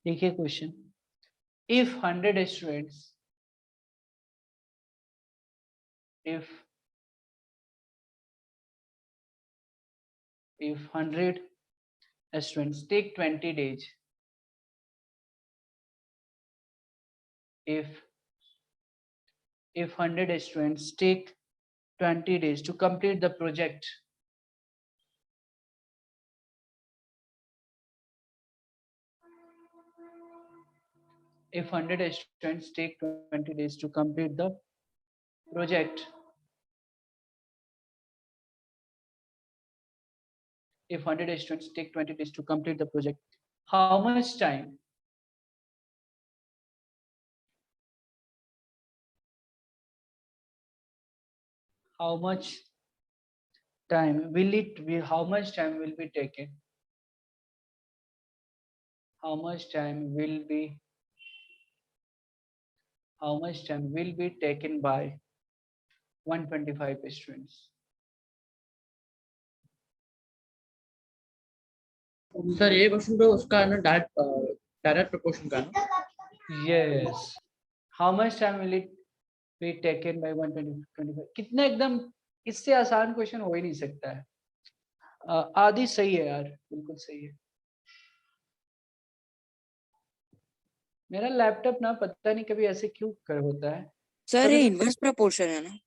देखिए question, if 100 students, if 100 students take 20 days, if 100 students take 20 days to complete the project, if 100 students take 20 days to complete the project, if 100 students take 20 days to complete the project, how much time will it be, how much time will be taken, how much time will be taken by 125 students? Sir ये question तो उसका है ना direct proportion का ना। Yes. How much time will it be taken by 125? कितना, एकदम इससे आसान क्वेश्चन हो ही नहीं सकता है। आदि सही है यार, बिल्कुल सही है। मेरा लैपटॉप ना पता नहीं कभी ऐसे क्यों कर होता है सर ये इनवर्स प्रोपोर्शन है ना?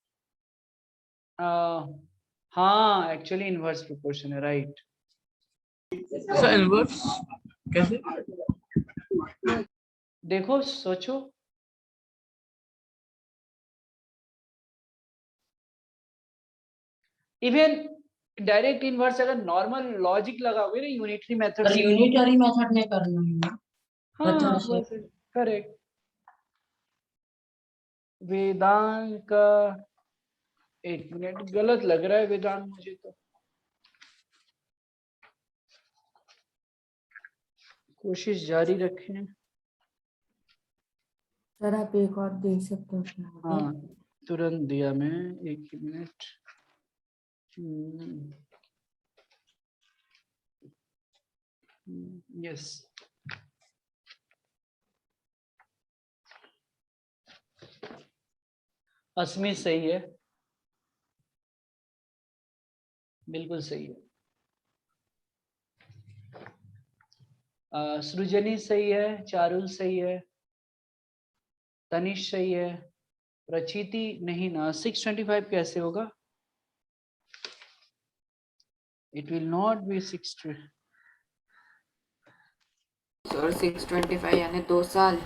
हाँ एक्चुअली इनवर्स प्रोपोर्शन है, राइट। सर इनवर्स कैसे? देखो सोचो, इवन डायरेक्ट इनवर्स अगर नॉर्मल लॉजिक लगाओगे ना, यूनिटरी मेथड से, यूनिटरी मेथड में करना है। हाँ करेक्ट। वेदांत का, एक मिनट, गलत लग रहा है वेदांत मुझे तो। कोशिश जारी रखें। सर आप एक और देख सकते हो उसमें। हाँ तुरंत दिया मैं, एक ही मिनट। यस, अस्मी सही है, बिल्कुल सही है। सृजनी सही है, चारुल सही है, तनिष सही है, प्रचिति नहीं ना। 625 कैसे होगा? It will not be 6। Sir 625 यानी 2 साल।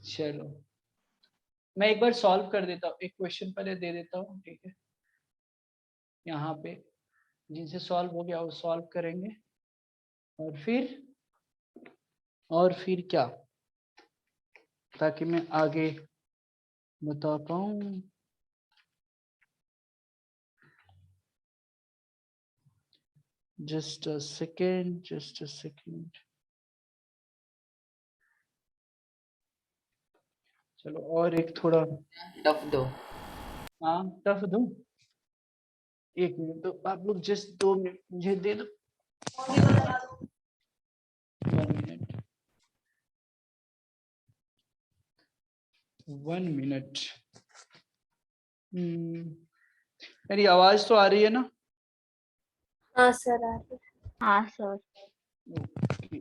चलो मैं एक बार सॉल्व कर देता हूँ, एक क्वेश्चन पहले दे देता हूँ, ठीक है। यहाँ पे जिनसे सॉल्व हो गया वो सॉल्व करेंगे, और फिर क्या, ताकि मैं आगे बता पाऊँ। जस्ट अ सेकेंड, चलो और एक थोड़ा टफ दो। हाँ टफ दूं, एक मिनट तो आप लोग जस्ट 2 मिनट मुझे दे दो। 1 मिनट। मेरी आवाज तो आ रही है ना? हाँ सर आ रही है। हाँ सर। ओके।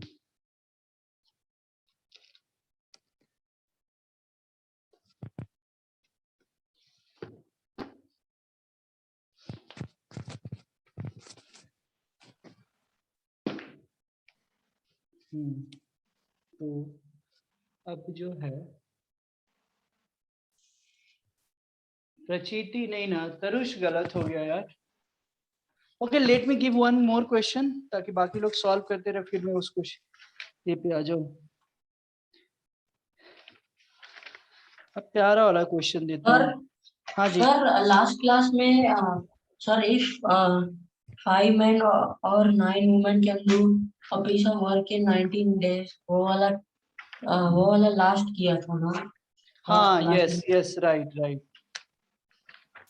तो अब जो है, प्रचिति नहीं ना, तरुष गलत हो गया यार। Okay let me give one more question, ताकि बाकी लोग सॉल्व करते रहे, फिर मैं उस क्वेश्चन पे आ जाऊं। अब प्यारा वाला क्वेश्चन देता हूँ। हाँ जी सर लास्ट क्लास में sir if 5 men or 9 women can do a piece of work in 19 days. वो वाला लास्ट किया था ना. हाँ, Last yes yes, right right.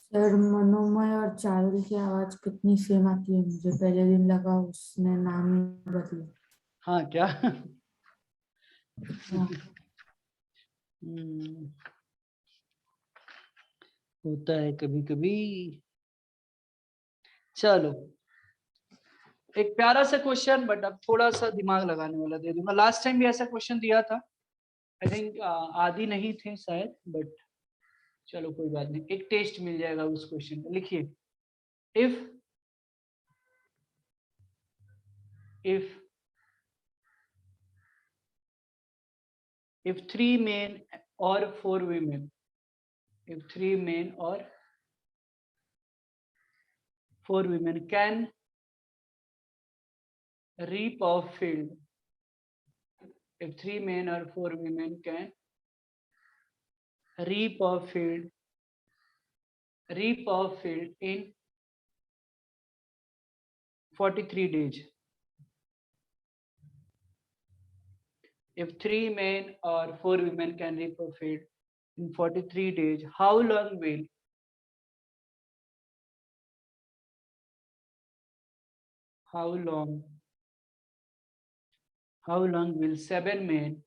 Sir Manomay और चारुल की आवाज कितनी सेम आती है, मुझे पहले दिन लगा उसने नाम ही बदला। हाँ क्या? हाँ। होता है कभी कभी। चलो, एक प्यारा सा क्वेश्चन, बट अब थोड़ा सा दिमाग लगाने वाला दे दूंगा। लास्ट टाइम भी ऐसा क्वेश्चन दिया था, आई थिंक आदि नहीं थे शायद, बट चलो कोई बात नहीं, एक टेस्ट मिल जाएगा उस क्वेश्चन का। लिखिए, if 3 men or 4 women, if 3 men or 4 women can reap a field, if 3 men or 4 women can reap a field in 43 days. If 3 men or 4 women can reap a field in 43 days, how long will seven men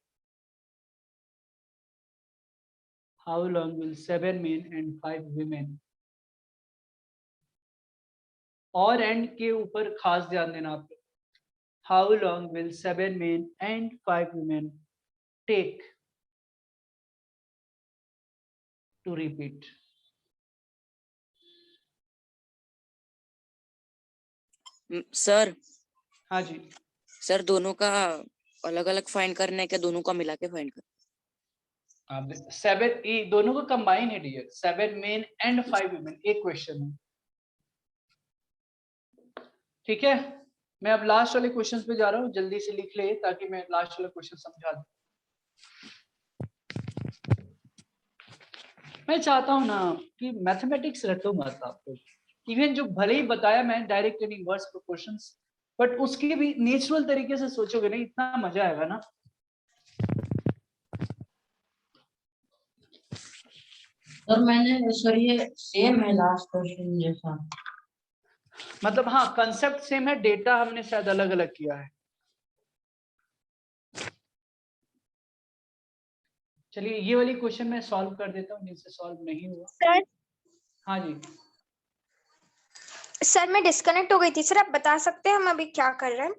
and 5 women, और and के ऊपर खास ध्यान देना आप, how long will 7 men and 5 women take to repeat? Sir हाँ जी, sir दोनों का अलग अलग फाइंड करना है क्या, दोनों का मिला के फाइंड कर? 7 ये दोनों को कंबाइन है डियर, 7 men and 5 women, एक क्वेश्चन है। ठीक है, मैं अब लास्ट वाले क्वेश्चंस पे जा रहा हूँ, जल्दी से लिख ले ताकि मैं लास्ट वाला क्वेश्चन समझा दूं। मैं चाहता हूं ना कि मैथमेटिक्स रटो मत आप लोग, इवन जो भले ही बताया मैं direct and inverse proportions, but उसके भी नेचुरल तरीके से सोचोगे ना, इतना मजा आएगा ना। सर ये सेम है लास्ट क्वेश्चन जैसा, मतलब हाँ, कंसेप्ट सेम है, डेटा हमने शायद अलग अलग किया है। चलिए ये वाली क्वेश्चन मैं सॉल्व कर देता हूँ जिनसे सॉल्व नहीं हुआ। सर हाँ जी, सर मैं डिस्कनेक्ट हो गई थी सर, आप बता सकते हैं हम अभी क्या कर रहे हैं?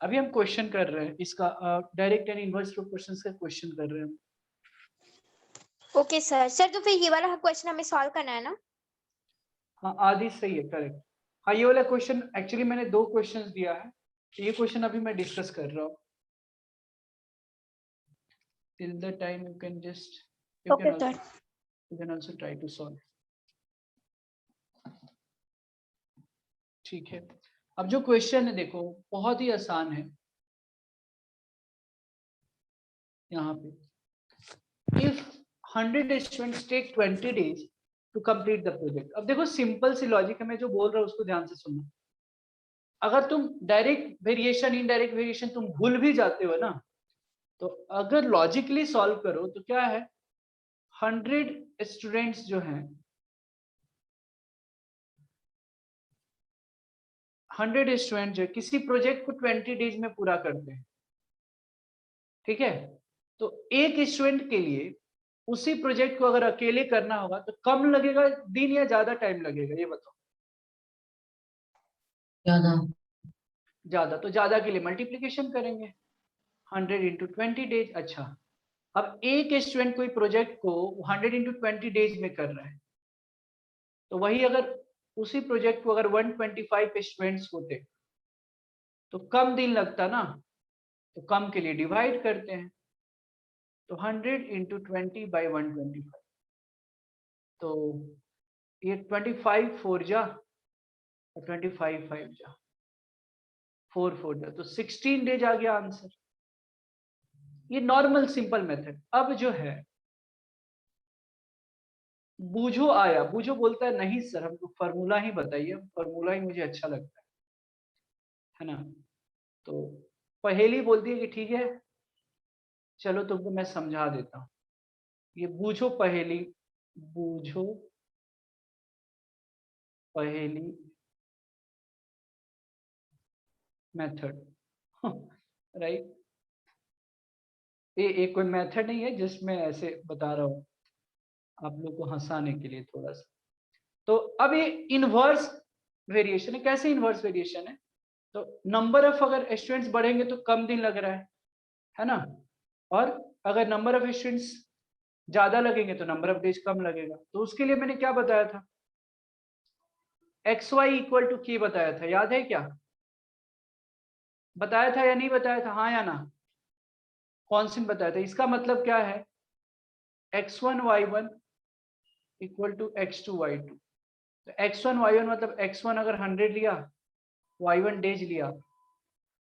अभी हम क्वेश्चन कर रहे हैं इसका, डायरेक्ट एंड इनवर्स प्रोपोर्शंस का क्वेश्चन कर रहे हैं हम। Okay sir. सर तो फिर ये वाला क्वेश्चन हमें सॉल्व करना है ना? हाँ आदि सही है, करेक्ट। हाँ ये वाला क्वेश्चन एक्चुअली मैंने 2 क्वेश्चंस दिया है, ये क्वेश्चन अभी मैं डिस्कस कर रहा हूँ। till the time you can just okay sir. you can also try to solve। ठीक है, अब जो क्वेश्चन है देखो बहुत ही आसान है। यहाँ पे if 100 students take 20 days to complete the project, अब देखो सिंपल सी लॉजिक है, मैं जो बोल रहा हूँ उसको ध्यान से सुनना। अगर तुम डायरेक्ट वेरिएशन इनडायरेक्ट वेरिएशन तुम भूल भी जाते हो ना, तो अगर लॉजिकली सॉल्व करो तो क्या है, 100 स्टूडेंट्स जो हैं, 100 स्टूडेंट जो किसी प्रोजेक्ट को 20 डेज में पूरा करते हैं। ठीक है, तो एक स्टूडेंट के लिए उसी प्रोजेक्ट को अगर अकेले करना होगा तो कम लगेगा दिन या ज्यादा टाइम लगेगा, ये बताओ? ज्यादा। तो ज्यादा के लिए मल्टीप्लीकेशन करेंगे, 100 into 20 डेज। अच्छा, अब एक स्टूडेंट कोई प्रोजेक्ट को 100 into 20 डेज में कर रहा है, तो वही अगर उसी प्रोजेक्ट को अगर 125 स्टूडेंट्स होते तो कम दिन लगता ना, तो कम के लिए डिवाइड करते हैं, तो 100 into 20 by 125, तो ये 25 4 जा और 25 5 जा, 4 4 जा, तो 16 डेज आ गया आंसर। ये नॉर्मल सिंपल मेथड। अब जो है बूझो आया, बूझो बोलता है नहीं सर हमको फॉर्मूला ही बताइए, फॉर्मूला ही मुझे अच्छा लगता है ना। तो पहेली बोलती है कि ठीक है चलो तुमको मैं समझा देता हूँ। ये बूझो पहेली, बूझो पहेली मेथड राइट। ये कोई मेथड नहीं है जिसमें ऐसे बता रहा हूँ आप लोग को हंसाने के लिए थोड़ा सा। तो अब ये इनवर्स वेरिएशन है। कैसे इनवर्स वेरिएशन है? तो नंबर ऑफ अगर स्टूडेंट्स बढ़ेंगे तो कम दिन लग रहा है ना, और अगर नंबर ऑफ स्टूडेंट्स ज्यादा लगेंगे तो नंबर ऑफ डेज कम लगेगा। तो उसके लिए मैंने क्या बताया था, एक्स वाई इक्वल टू के बताया था, याद है क्या? बताया था या नहीं बताया था, हाँ या ना? कॉन्स्टेंट बताया था। इसका मतलब क्या है, x1 y1 equal to x2 y2। तो x1 y1 मतलब x1 अगर 100 लिया, y1 डेज लिया,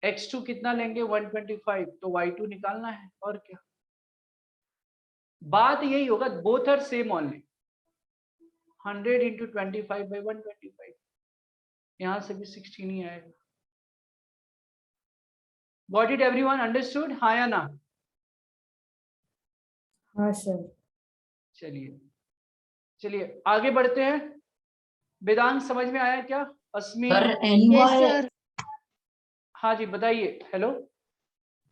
x2 कितना लेंगे 125, तो y2 निकालना है और क्या। बात यही होगा, both are same only, 100 into 25 by 125, यहां से भी 16 ही आएगा। Got it everyone, understood, हाँ या ना? हाँ सर। चलिए चलिए आगे बढ़ते हैं। वेदांत समझ में आया क्या? अस्मी, सर NY हाँ जी बताइए। हेलो,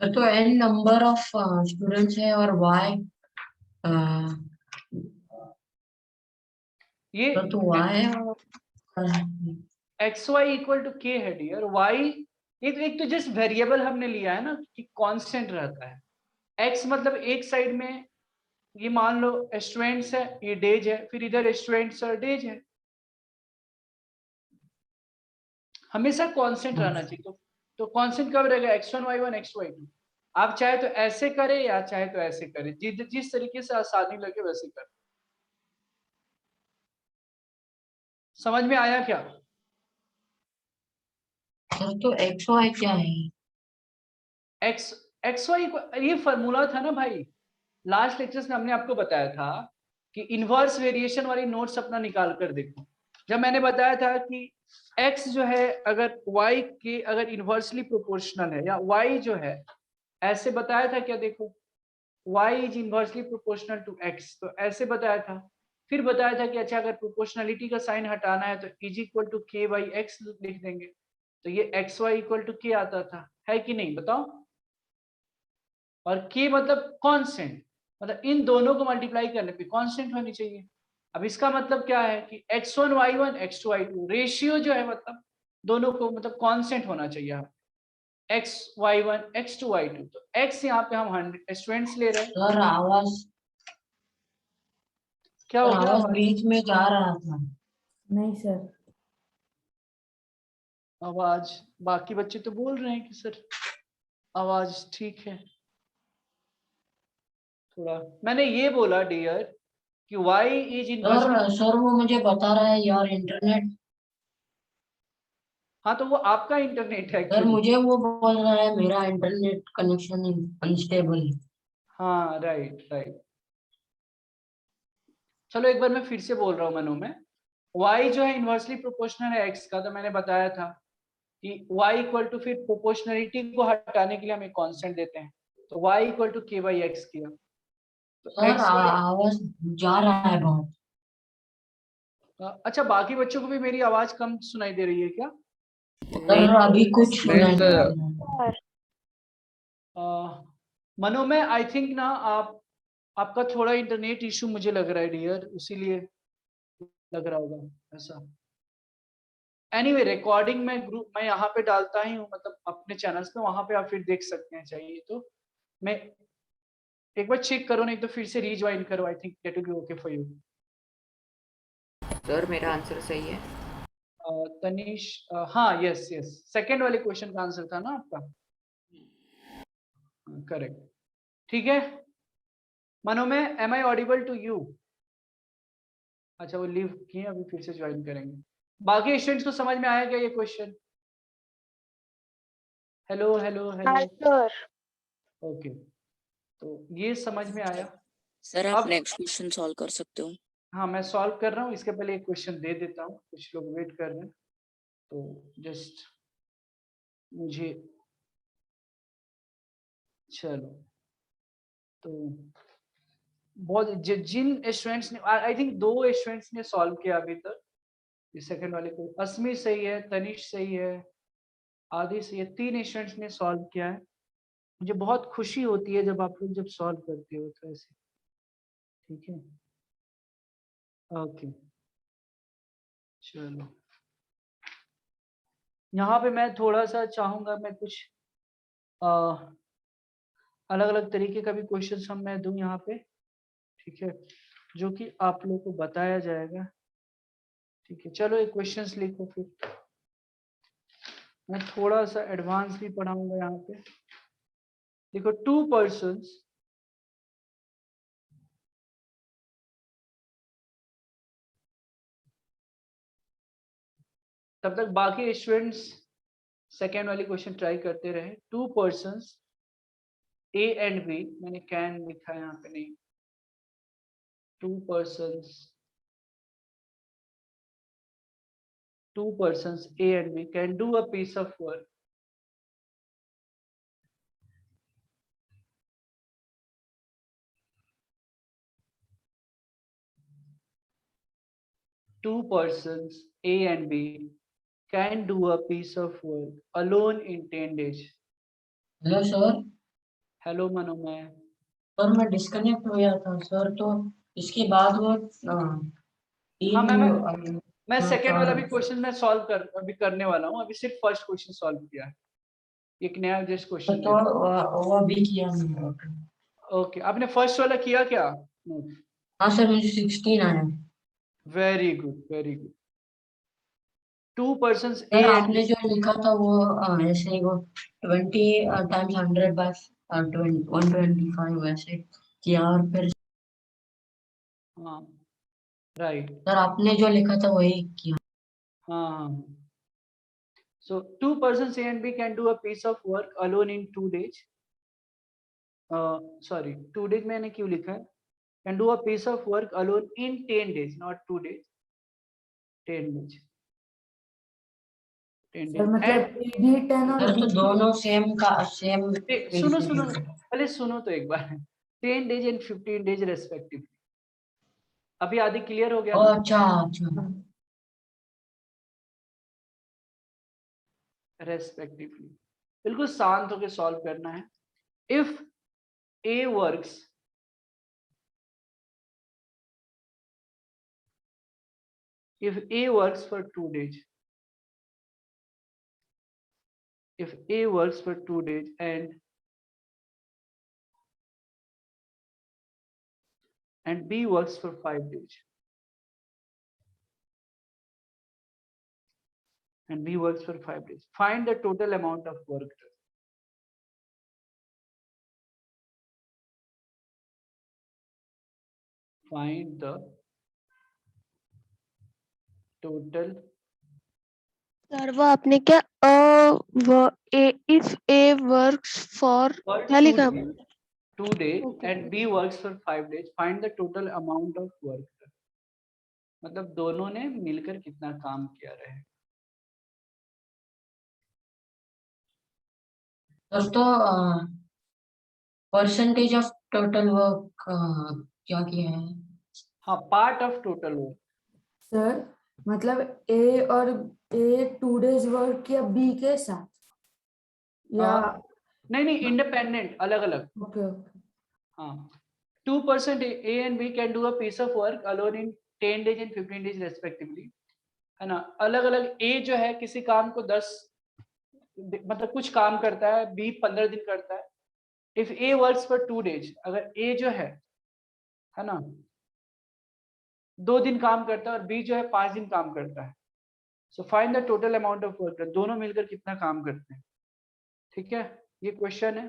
तो n नंबर ऑफ स्टूडेंट्स है और y ये तो y X Y equal to K है डियर। वाई एक तो जस्ट वेरिएबल हमने लिया है ना कि कांस्टेंट रहता है। एक्स मतलब एक साइड में ये मान लो स्टूडेंट्स है, ये डेज है, फिर इधर स्टूडेंट्स और डेज है, हमेशा कांस्टेंट रहना चाहिए। तो कांस्टेंट कब रहेगा, x1 y1 x2 y2। आप चाहे तो ऐसे करें या चाहे तो ऐसे करें, जिस तरीके से आसानी लगे वैसे करें। समझ में आया क्या? सर तो XY क्या है? एक्स एक्स वाई ये फॉर्मूला था ना भाई, लास्ट लेक्चर्स में हमने आपको बताया था कि इनवर्स वेरिएशन वाली नोट्स अपना निकाल कर देखो। जब मैंने बताया था कि x जो है अगर y के अगर इनवर्सली प्रोपोर्शनल है, या y जो है ऐसे बताया था क्या, देखो y is inversely proportional to x, तो ऐसे बताया था। फिर बताया था कि अच्छा अगर प्रोपोर्शनलिटी का साइन हटाना है तो is equal to k by x लिख देंगे, तो ये एक्स वाई इक्वल टू के आता था, है कि नहीं बताओ? और k मतलब कांस्टेंट, मतलब इन दोनों को मल्टीप्लाई करने पे कांस्टेंट होनी चाहिए। अब इसका मतलब क्या है कि x1 y1 x2 y2 ratio जो है मतलब दोनों को मतलब कांस्टेंट होना चाहिए x y1 x2 y2। तो x यहाँ पे हम 100 स्टूडेंट्स ले रहे हैं। सर आवाज क्या हो गया आवाज आवाज? बीच में जा रहा था। नहीं सर। आवाज बाकी बच्चे तो बोल रहे हैं कि सर आवाज ठीक है। थोड़ा मैंने ये बोला डियर कि y इज इनवर्सली, सर वो मुझे बता रहा है यार इंटरनेट। हाँ तो वो आपका इंटरनेट है सर एक्चुअली। मुझे वो बोल रहा है मेरा इंटरनेट कनेक्शन अनस्टेबल है। हाँ राइट राइट। चलो एक बार मैं फिर से बोल रहा हूँ मनु में, y जो है इनवर्सली प्रोपोर्शनल है x का, तो मैंने बताया था कि y इक्वल टू, फिर प्रोपोर्शनलिटी को हटाने के लिए हम एक कांस्टेंट देते हैं, तो y equal to k by x किया। तो सर x y, आवाज जा रहा है बहुत। अच्छा बाकी बच्चों को भी मेरी आवाज कम सुनाई दे रही है क्या? सर अभी कुछ सुनाई नहीं नहीं सर। दे रहा है। मनु में आई थिंक ना आपका थोड़ा इंटरनेट इशू मुझे लग रहा है डियर, इसीलिए लग रहा होगा ऐसा। एनीवे रिकॉर्डिंग में ग्रुप में यहाँ पे डालता ही हूँ, मतलब अपने चैनल्स पे, वहां पे आप फिर देख सकते हैं चाहिए तो। मैं एक बार चेक करो, नहीं तो फिर से रीज्वाइन करो, I think that will be okay for you. Sir मेरा आंसर सही है। तनीश, हाँ यस यस, सेकंड वाले क्वेश्चन का आंसर था ना आपका, करेक्ट। ठीक है Manomay, am I audible to you? अच्छा वो लीव किए, अभी फिर से ज्वाइन करेंगे। बाकी स्टूडेंट्स को समझ में आया क्या ये question? Hello hello hello, sir okay, तो ये समझ में आया। सर आप अब नेक्स्ट क्वेश्चन सॉल्व कर सकते हो। हाँ मैं सॉल्व कर रहा हूँ, इसके पहले एक क्वेश्चन दे देता हूँ, कुछ लोग वेट कर रहे हैं, तो जस्ट मुझे, चलो तो बहुत जिन स्टूडेंट्स ने, आई थिंक 2 स्टूडेंट्स ने सॉल्व किया अभी तक, इस सेकंड वाले को, अस्मी सही है, तनिष सही है, आदि सही है, 3 स्टूडेंट्स ने सॉल्व किया है। मुझे बहुत खुशी होती है जब आप लोग जब सॉल्व करते हो तो ऐसे, ठीक है, ओके चलो। यहाँ पे मैं थोड़ा सा चाहूंगा, मैं कुछ अलग अलग तरीके का भी क्वेश्चन हम मैं दूं यहाँ पे, ठीक है, जो कि आप लोगों को बताया जाएगा, ठीक है। चलो एक क्वेश्चंस लिखो, फिर मैं थोड़ा सा एडवांस भी पढ़ाऊंगा यहाँ पे। देखो 2 persons तब तक बाकी स्टूडेंट्स सेकेंड वाली क्वेश्चन ट्राई करते रहे। 2 persons A and B, मैंने कैन लिखा है यहाँ पे, नहीं, 2 persons A and B can do a piece of work two persons A and B can do a piece of work alone in 10 days. Hello sir. Hello Manomay. Sir मैं disconnect हो गया था सर, तो इसके बाद वो हाँ तीन मैं हाँ, सेकेंड वाला भी हाँ। क्वेश्चन मैं सॉल्व कर अभी करने वाला हूँ, अभी सिर्फ फर्स्ट क्वेश्चन सॉल्व किया है, एक नया जस्ट क्वेश्चन तो लेते हैं। वो भी किया मैंने। ओके, आपने फर्स्ट वाला किया क्या? हाँ सर, मुझे 16 आया। Very good, very good. 2 persons A sir and आपने B, जो लिखा था वो ऐसे ही वो 20 टाइम्स 100 बाय 125 वैसे किया, और फिर हाँ राइट, सर आपने जो लिखा था वही किया। हाँ हाँ। So 2 persons A and B can do a piece of work alone in 2 days. Sorry, 2 days मैंने क्यों लिखा है? Can do a piece of work alone in 10 days, not 2 days. 10 days. 10 sir days. मतलब And ए भी 10 और sir B तो भी दोनों सेम सुनो सुनो, पहले सुनो तो एक बार। 10 days and 15 days respectively. अभी आदि क्लियर हो गया ना? अच्छा अच्छा। Respectively. बिल्कुल शांत होकर सॉल्व करना है। If A works for 2 days, if A works for 2 days and B works for 5 days, and B works for 5 days, find the total amount of work done. Find the total. Sir वो आपने क्या if A works for For क्या 2 लिखा? days, 2 days, Okay. and B works for 5 days. Find the total amount of work done. मतलब दोनों ने मिलकर कितना काम किया रहे। दोस्तों परसेंटेज ऑफ टोटल वर्क क्या किया है? हाँ, part of total work. Sir मतलब ए और ए 2 days वर्क किया बी के साथ या नहीं इंडिपेंडेंट, अलग अलग। ओके ओके हाँ, 2% A and B can do a piece of work alone in 10 days and 15 days respectively, है ना। अलग अलग A जो है किसी काम को 10 मतलब कुछ काम करता है, B 15 दिन करता है। If A works for 2 days, अगर A जो है ना 2 दिन काम करता है और B जो है 5 दिन काम करता है। So find the total amount of work, दोनों मिलकर कितना काम करते हैं, ठीक है। ये क्वेश्चन है।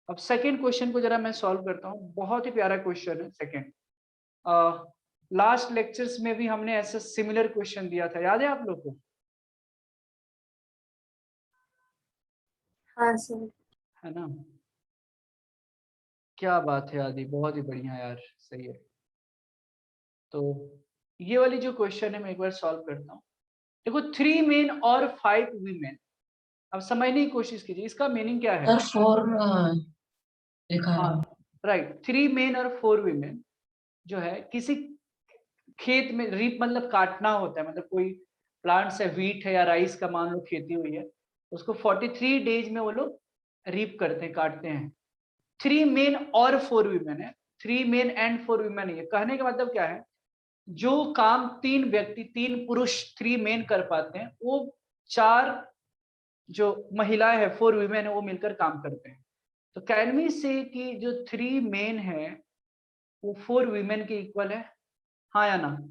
अब सेकेंड क्वेश्चन को जरा मैं सॉल्व करता हूँ, बहुत ही प्यारा क्वेश्चन है सेकेंड। लास्ट लेक्चर्स में भी हमने ऐसा सिमिलर क्वेश्चन दिया था, याद है आप लोग को? हाँ सर। है ना, क्या बात है आदि, बहुत ही बढ़िया यार, सही है। तो ये वाली जो क्वेश्चन है मैं एक बार सॉल्व करता हूँ। देखो 3 मेन और 5 वीमेन, अब समझने की कोशिश कीजिए इसका मीनिंग क्या है। सर 4 लिखा है। हाँ राइट, 3 मेन और 4 वीमेन जो है किसी खेत में, रीप मतलब काटना होता है, मतलब कोई प्लांट से व्हीट है या राइस का मान लो खेती हुई है, उसको 43 डेज में वो लोग रीप करते हैं, काटते हैं। 3 मेन और 4 वीमेन है, 3 मेन एंड 4 वीमेन है। कहने का मतलब क्या है, जो काम 3 व्यक्ति, 3 पुरुष 3 मेन कर पाते हैं, वो 4 जो महिलाएं हैं 4 वीमेन है वो मिलकर काम करते हैं। तो कैन वी से कि जो 3 मेन है वो 4 वीमेन के इक्वल है, हाँ या ना?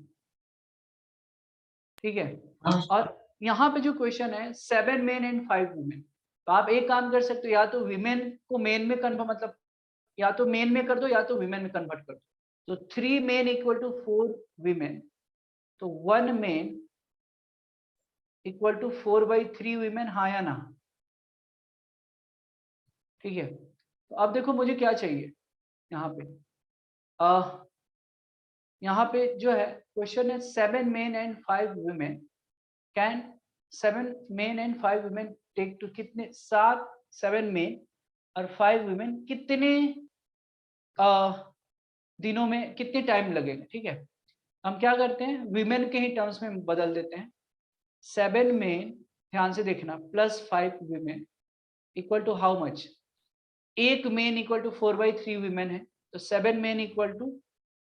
ठीक है। हाँ। और यहाँ पे जो क्वेश्चन है 7 मेन एंड 5 वुमेन, तो आप एक काम कर सकते हो, या तो वीमेन को मेन में कन्वर्ट, मतलब या तो मेन में कर दो या तो वीमेन में कन्वर्ट कर दो। तो 3 मेन इक्वल टू 4 वीमेन, तो 1 मेन इक्वल टू 4/3 वीमेन, हाँ या ना? ठीक है। तो अब देखो मुझे क्या चाहिए यहाँ पे, यहाँ पे जो है क्वेश्चन है 7 men and 5 women, can 7 men and 5 women take to, कितने 7 मेन और 5 वुमेन कितने दिनों में, कितने टाइम लगेगा। ठीक है, हम क्या करते हैं विमेन के ही टर्म्स में बदल देते हैं। 7 मेन, ध्यान से देखना, plus 5 women equal to how much, एक मेन इक्वल टू 4/3 वुमेन है, तो 7 men equal to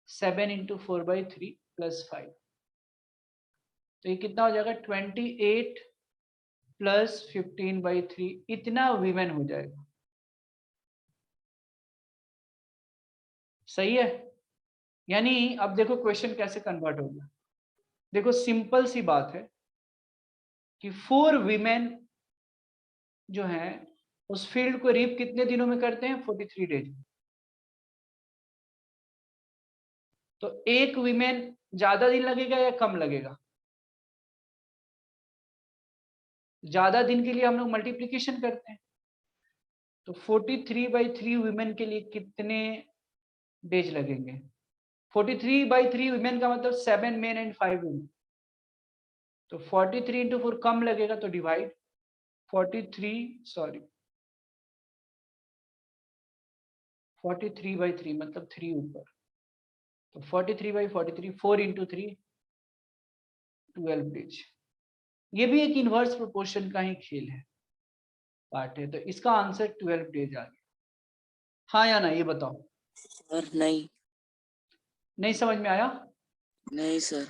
7 into 4/3 plus 5, तो ये कितना हो जाएगा 28 प्लस 15/3, इतना वीमेन हो जाएगा। सही है। यानी अब देखो क्वेश्चन कैसे कन्वर्ट होगा। देखो सिंपल सी बात है कि 4 वीमेन जो है उस फील्ड को रीप कितने दिनों में करते हैं, 43 डेज। तो एक वीमेन ज्यादा दिन लगेगा या कम लगेगा? ज्यादा दिन के लिए हम लोग मल्टीप्लीकेशन करते हैं, तो 43/3 वीमेन के लिए कितने डेज लगेंगे? 43/3 वीमेन का मतलब 7 मेन एंड 5 वुमेन, तो 43 इंटू 4 कम लगेगा, तो डिवाइड 43/3 मतलब 3 ऊपर, तो 43/43, 4 इंटू 3 12 डेज। ये भी एक इनवर्स प्रोपोर्शन का ही खेल है, पार्ट है, तो इसका आंसर 12 डेज आ गया। हाँ या ना, ये बताओ। सर नहीं। नहीं समझ में आया? नहीं सर।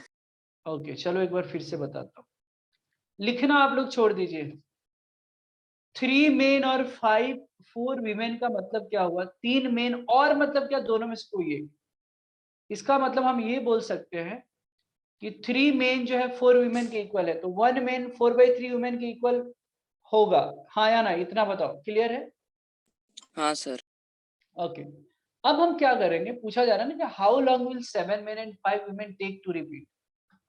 ओके चलो एक बार फिर से बताता हूँ, लिखना आप लोग छोड़ दीजिए। 3 मेन और 4 वीमेन का मतलब क्या हुआ, 3 मेन और मतलब क्या, दोनों में से कोई एक। इसका मतलब हम ये बोल सकते हैं कि 3 मेन जो है 4 वीमेन के इक्वल है, तो 1 मेन 4/3 वुमेन के इक्वल होगा, हाँ या ना? इतना बताओ, क्लियर है? हाँ सर। ओके। अब हम क्या करेंगे, पूछा जा रहा है ना कि how long will 7 men and 5 women take to repeat.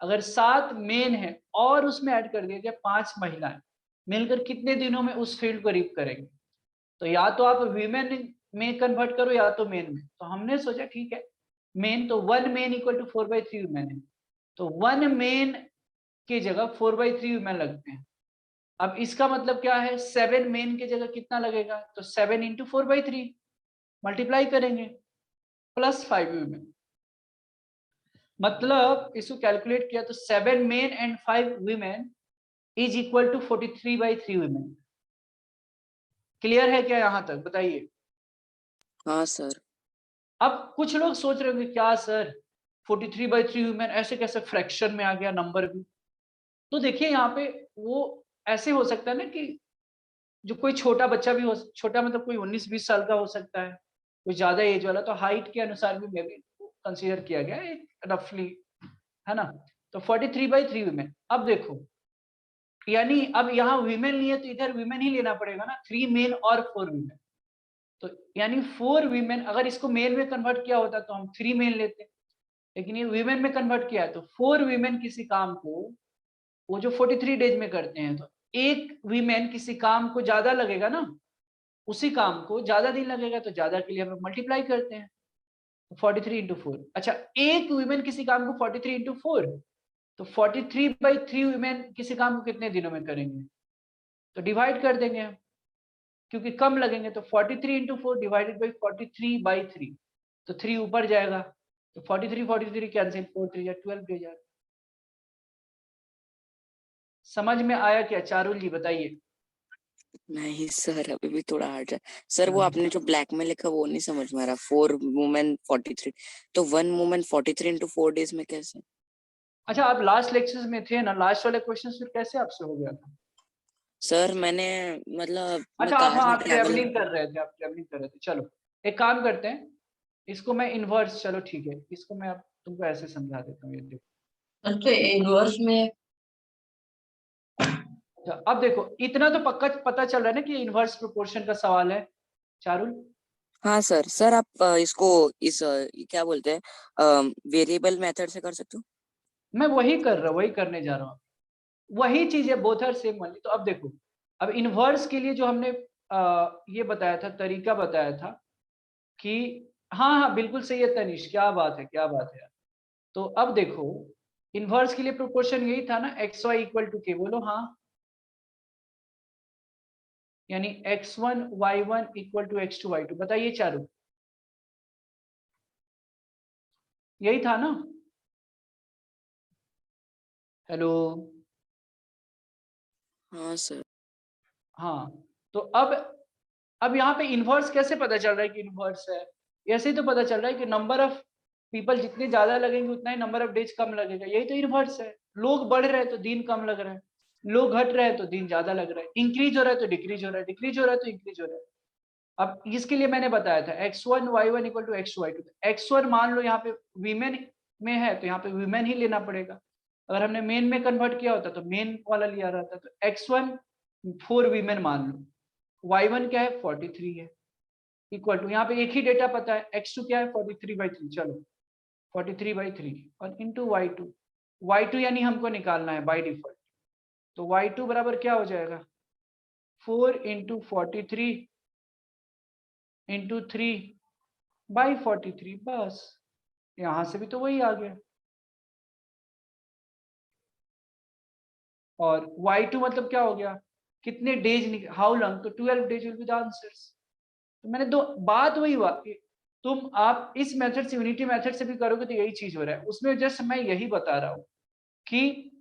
अगर 7 मेन है और उसमें ऐड कर दिया जाए 5 महिलाएं, मिलकर कितने दिनों में उस फील्ड को रीप करेंगे? तो या तो आप वीमेन में कन्वर्ट करो या तो मेन में। तो हमने सोचा ठीक है मेन, तो 1 मेन इक्वल टू 4/3 वुमेन है, तो 1 मेन की जगह 4/3 वुमेन लगते हैं। अब इसका मतलब क्या है, 7 मेन की जगह कितना लगेगा, तो 7 इंटू 4/3 मल्टीप्लाई करेंगे प्लस 5 वुमेन, मतलब इसको कैलकुलेट किया तो 7 men and 5 women is equal to 43/3 women. Clear है क्या यहाँ तक, बताइए। हाँ सर। अब कुछ लोग सोच रहे होंगे क्या सर 43/3 वुमेन ऐसे कैसे फ्रैक्शन में आ गया नंबर भी। तो देखिए यहाँ पे वो ऐसे हो सकता है ना कि जो कोई छोटा बच्चा भी हो, छोटा मतलब कोई 19-20 साल का हो सकता है, कोई ज्यादा एज वाला, तो हाइट के अनुसार भी मे बी कंसीडर किया गया है रफली, है ना। तो 43/3 वुमेन। अब देखो यानी अब यहाँ वीमेन लिए तो इधर वीमेन ही लेना पड़ेगा ना, 3 मेन और 4 वीमेन, तो यानी 4 वीमेन, अगर इसको मेल में कन्वर्ट किया होता तो हम 3 मेन लेते, लेकिन ये वीमेन में कन्वर्ट किया है तो 4 वीमेन किसी काम को वो जो 43 डेज में करते हैं, तो एक वीमेन किसी काम को ज्यादा लगेगा ना, उसी काम को ज्यादा दिन लगेगा, तो ज्यादा के लिए हम मल्टीप्लाई करते हैं, 43 इंटू 4। अच्छा, एक वुमेन किसी काम को 43 इंटू 4, तो 43/3 वुमेन किसी काम को कितने दिनों में करेंगे? तो डिवाइड कर देंगे हम, क्योंकि कम लगेंगे। तो 43 इंटू 4 डिवाइडेड बाई 43/3, तो 3 ऊपर जाएगा, तो 43 कैंसिल, 4 3 या 12 दे जाएगा। समझ में आया क्या चारुल जी, बताइए। नहीं सर, अभी भी थोड़ा हार्ड है सर। वो आपने जो ब्लैक में लिखा वो नहीं समझ में आ रहा। 4 वुमेन 43, तो 1 वुमेन 43 इंटू 4 डेज में कैसे? अच्छा, आप लास्ट लेक्चर्स में थे ना, लास्ट वाले क्वेश्चन फिर कैसे आपसे हो गया था? सर मैंने मतलब मैं अच्छा, कार में आप ट्रैवल। ट्रेवलिंग कर रहे थे, आप ट्रेवलिंग कर रहे थे। चलो एक काम करते हैं, इसको मैं इनवर्स, चलो ठीक है, इसको मैं अब तुमको ऐसे समझा देता हूँ। ये देखो, सर तो इनवर्स में अच्छा, अब देखो, इतना तो पक्का पता चल रहा है ना कि इनवर्स प्रोपोर्शन का सवाल है चारुल। हाँ सर। सर आप इसको इस क्या बोलते हैं वेरिएबल मेथड से कर सकते हो? मैं वही कर रहा हूँ, वही करने जा रहा हूँ, वही चीज है, बोथ आर सेम ओनली। तो अब देखो, अब इनवर्स के लिए जो हमने ये बताया था, तरीका बताया था कि हाँ हाँ बिल्कुल सही है तनिष, क्या बात है, क्या बात है यार। तो अब देखो, इनवर्स के लिए प्रोपोर्शन यही था ना, xy इक्वल टू के, बोलो हाँ, यानी x1 y1 equal to x2 y2। बताइए चारू, यही था ना? हेलो, हाँ सर। हाँ। तो अब यहाँ पे इनवर्स कैसे पता चल रहा है कि इनवर्स है? ऐसे ही तो पता चल रहा है कि नंबर ऑफ पीपल जितने ज्यादा लगेंगे उतना ही नंबर ऑफ डेज कम लगेगा, यही तो इनवर्स है। लोग बढ़ रहे हैं तो दिन कम लग रहा है, लोग घट रहे हैं तो दिन ज्यादा लग रहा है, इंक्रीज हो रहा है तो डिक्रीज हो रहा है, डिक्रीज हो रहा है तो इंक्रीज हो रहा है। अब इसके लिए मैंने बताया था x1 y1 equal to x2 y2। x1 मान लो यहाँ पे वीमेन में है तो यहाँ पे वीमेन ही लेना पड़ेगा। अगर हमने मेन में कन्वर्ट किया होता तो मेन वाला लिया रहता। तो x1 4 वीमेन मान लो, y1 क्या है 43 है, इक्वल टू यहाँ पे एक ही डेटा पता है, x2 क्या है 43/3, चलो 43/3 और इंटू y2 यानी हमको निकालना है बाय डिफॉल्ट। तो y2 बराबर क्या हो जाएगा, 4 इंटू 43 इंटू 3/43, बस यहां से भी तो वही आ गया। और y2 मतलब क्या हो गया, कितने डेज, हाउ लॉन्ग, तो 12 days will be the answers. तो मैंने दो बात वही हुआ कि तुम आप इस मेथड से, यूनिटी मेथड से भी करोगे तो यही चीज हो रहा है। उसमें जस्ट मैं यही बता रहा हूं कि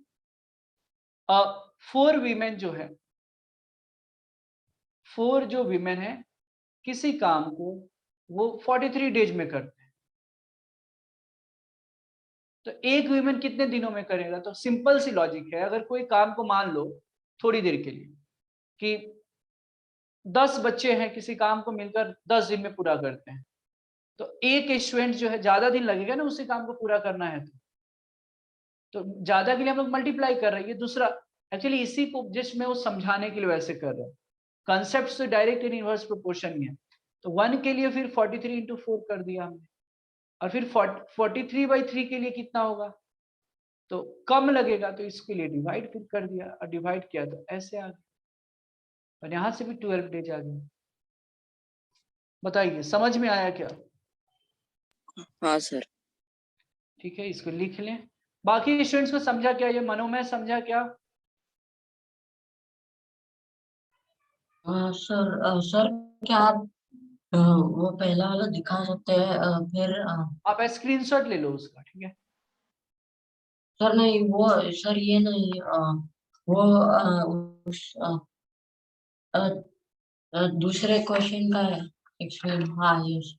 4 वीमेन जो है, 4 जो वीमेन है किसी काम को वो 43 डेज में करते हैं, तो एक वीमेन कितने दिनों में करेगा? तो सिंपल सी लॉजिक है, अगर कोई काम को मान लो थोड़ी देर के लिए कि 10 बच्चे हैं, किसी काम को मिलकर 10 दिन में पूरा करते हैं, तो एक स्टूडेंट जो है ज्यादा दिन लगेगा ना उसी काम को पूरा करना है, तो ज्यादा के लिए हम लोग मल्टीप्लाई कर रहे हैं। ये दूसरा, एक्चुअली इसी को जस्ट मैं वो समझाने के लिए वैसे कर रहा हूँ। कंसेप्ट तो डायरेक्ट इन इनवर्स प्रोपोर्शन ही है। तो 1 के लिए फिर 43 इंटू 4 कर दिया हमने, और फिर 43/3 के लिए कितना होगा, तो कम लगेगा तो इसके लिए डिवाइड फिर कर दिया, और डिवाइड किया तो ऐसे आ गया, और यहां से भी 12 डेज आ गया। बताइए समझ में आया क्या? हाँ सर। ठीक है, इसको लिख लें। बाकी स्टूडेंट्स को समझा क्या, ये मनोमय समझा क्या? सर क्या आप वो पहला वाला दिखा सकते हैं फिर आप स्क्रीनशॉट ले लो उसका, ठीक है। सर नहीं वो सर ये नहीं वो उस दूसरे क्वेश्चन का एक्सप्लेन, हाँ यस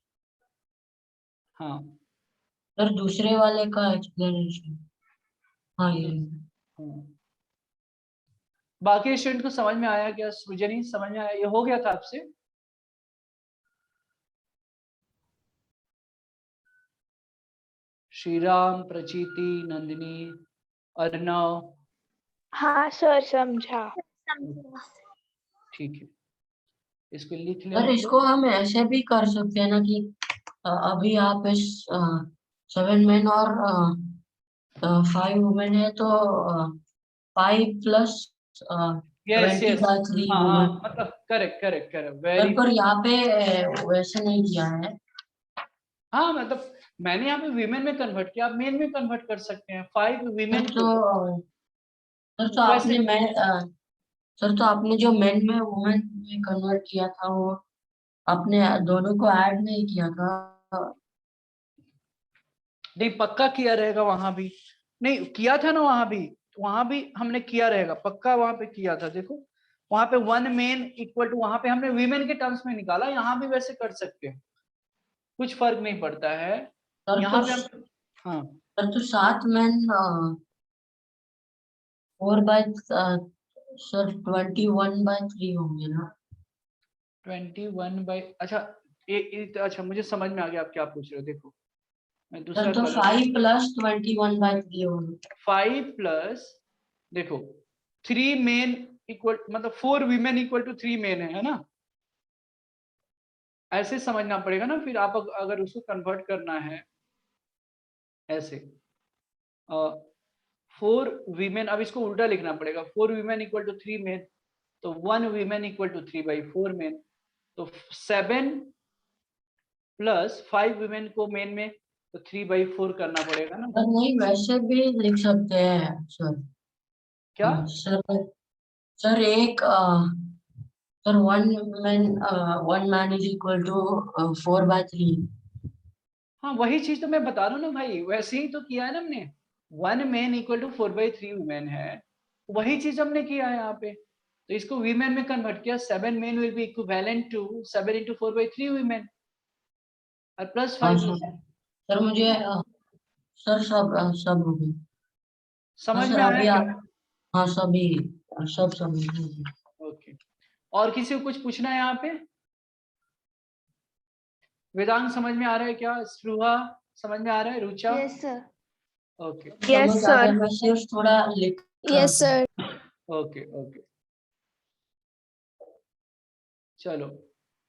हाँ सर दूसरे वाले का एक्सप्लेनेशन, हाँ ये हाँ। बाकी स्टूडेंट को समझ में आया क्या? सृजनी समझ में आया? ये हो गया था आपसे? श्रीराम, प्रचीति, नंदिनी, अर्णव, हाँ सर समझा। ठीक है, इसको लिख लें सर आप इसको लोग। हम ऐसे भी कर सकते हैं ना कि अभी आप इस 7 मेन और 5 वुमेन है तो 5 प्लस यस 20 यस, बाय 3 हाँ हाँ, वुमेन। मतलब correct correct correct, sir very पर यहाँ पे वैसे नहीं किया है। हाँ मतलब मैंने यहाँ पे वीमेन में कन्वर्ट किया, आप मेन में कन्वर्ट कर सकते हैं। 5 वीमेन सर तो आपने सर तो आपने जो मेन में वुमेन में कन्वर्ट किया था वो आपने दोनों को ऐड नहीं किया था। नहीं पक्का किया रहेगा वहां भी, नहीं किया था ना वहां भी हमने किया रहेगा पक्का, वहां पे किया था। देखो वहां पे 1 मेन इक्वल टू, वहां पे हमने वीमेन के टर्म्स में निकाला, यहाँ भी वैसे कर सकते हैं, कुछ फर्क नहीं पड़ता है। सर यहाँ तो पे हम, हाँ सर तो 7 मेन 4 बाय सर 21/3 होंगे ना। 21 बाई, अच्छा अच्छा मुझे समझ में आ गया आप क्या पूछ रहे हो। देखो मैं सर दूसरा तो कलर, 5 + 21/3 होंगे। 5 प्लस, देखो 3 मेन इक्वल, मतलब 4 वीमेन इक्वल टू 3 मेन है ना, ऐसे समझना पड़ेगा ना। फिर आप अगर उसको कन्वर्ट करना है ऐसे, 4 वीमेन, अब इसको उल्टा लिखना पड़ेगा, 4 वीमेन इक्वल टू 3 मेन, तो 1 वीमेन इक्वल टू 3/4 मेन, तो 7 प्लस 5 वीमेन को मेन में, तो 3/4 करना पड़ेगा ना। सर नहीं वैसे भी लिख सकते हैं सर। क्या? सर सर एक sir 1 man is equal to 4/3। हाँ वही चीज तो मैं बता रहा हूँ ना भाई, वैसे ही तो किया है ना हमने, 1 मेन इक्वल टू 4/3 वुमेन है, वही चीज हमने किया है यहाँ पे। तो इसको वीमेन में कन्वर्ट किया, 7 men will be equivalent to 7 into 4/3 women और प्लस हाँ 5 सर। वुमेन। सर मुझे सर सब हो गए। हाँ समझ सर में आया अभी क्या? आप, हाँ सभी सब समझ गए। ओके, और किसी को कुछ पूछना है यहाँ पे? वेदांग समझ में आ रहा है क्या? स्पृहा समझ में आ रहा है? Rucha? Yes sir. Okay Yes, समझ आ sir. गया, मैं सिर्फ थोड़ा लिख रहा Yes, था। sir. ओके ओके, चलो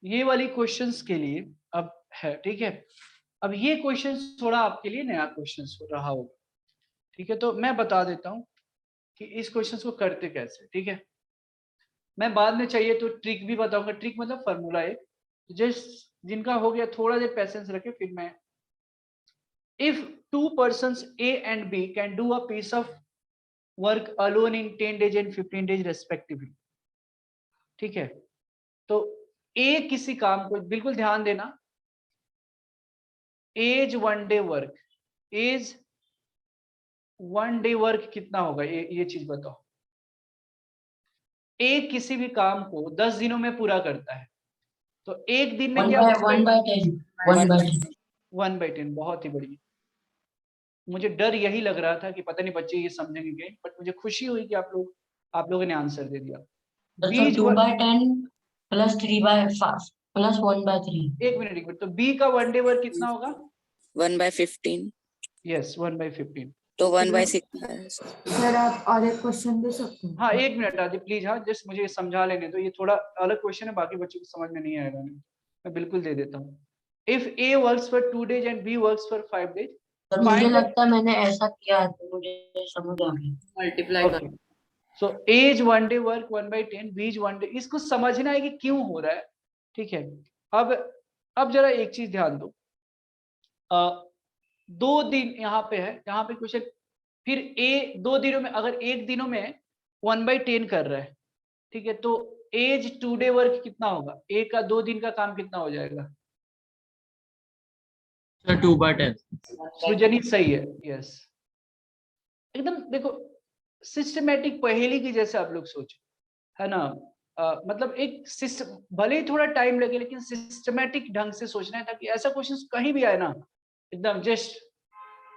ये वाली क्वेश्चंस के लिए अब है, ठीक है। अब ये क्वेश्चंस थोड़ा आपके लिए नया क्वेश्चंस रहा होगा, ठीक है। तो मैं बता देता हूँ कि इस क्वेश्चंस को करते कैसे, ठीक है। मैं बाद में चाहिए तो ट्रिक भी बताऊंगा, ट्रिक मतलब फॉर्मूला है, जिस जिनका हो गया थोड़ा देर पेशेंस रखे फिर मैं। If 2 persons A and B can do a piece of work alone in 10 days and 15 days respectively, ठीक है। तो ए किसी काम को, बिल्कुल ध्यान देना, as 1 day work, as 1 day work कितना होगा, ये चीज बताओ। ए किसी भी काम को 10 दिनों में पूरा करता है, तो एक दिन में क्या होता है? 1/10 1/10। 1/10, बहुत ही बढ़िया। मुझे डर यही लग रहा था कि पता नहीं बच्चे ये समझेंगे क्या, बट मुझे खुशी हुई कि आप लोगों ने आंसर दे दिया। तो बीज 2/10 + 3/5 + 1/3। एक मिनट, तो बी का 1 day वर्क कितना होगा? 1/15 यस 1/15। तो सर 1/6 सर आप और एक क्वेश्चन दे सकते हैं? हाँ एक मिनट आदि प्लीज, हाँ जस्ट मुझे समझा लेने दो, ये थोड़ा अलग क्वेश्चन है, बाकी बच्चों को समझ में नहीं आएगा, मैं बिल्कुल दे देता हूँ। If A works for 2 days and B works for 5 days, sir मुझे फाइंड द, लगता है मैंने ऐसा किया है तो मुझे समझ आ गया। मल्टीप्लाई कर। सो एज 1 day वर्क 1/10, बीज 1 day, इसको समझना है कि क्यों हो रहा है, ठीक है। अब जरा एक चीज ध्यान दो, 2 दिन यहाँ पे है, यहाँ पे क्वेश्चन, फिर ए 2 दिनों में, अगर एक दिनों में 1/10 कर रहा है, ठीक है, तो एज 2 day वर्क कितना होगा, ए का 2 दिन का काम कितना हो जाएगा? सर 2/10। सृजनी सही है, यस एकदम। देखो सिस्टमेटिक पहेली की जैसे आप लोग सोचो, है ना। मतलब एक सिस्टम, भले ही थोड़ा टाइम लगे लेकिन सिस्टमेटिक ढंग से सोचना है, ताकि ऐसा क्वेश्चन कहीं भी आए ना, एकदम जस्ट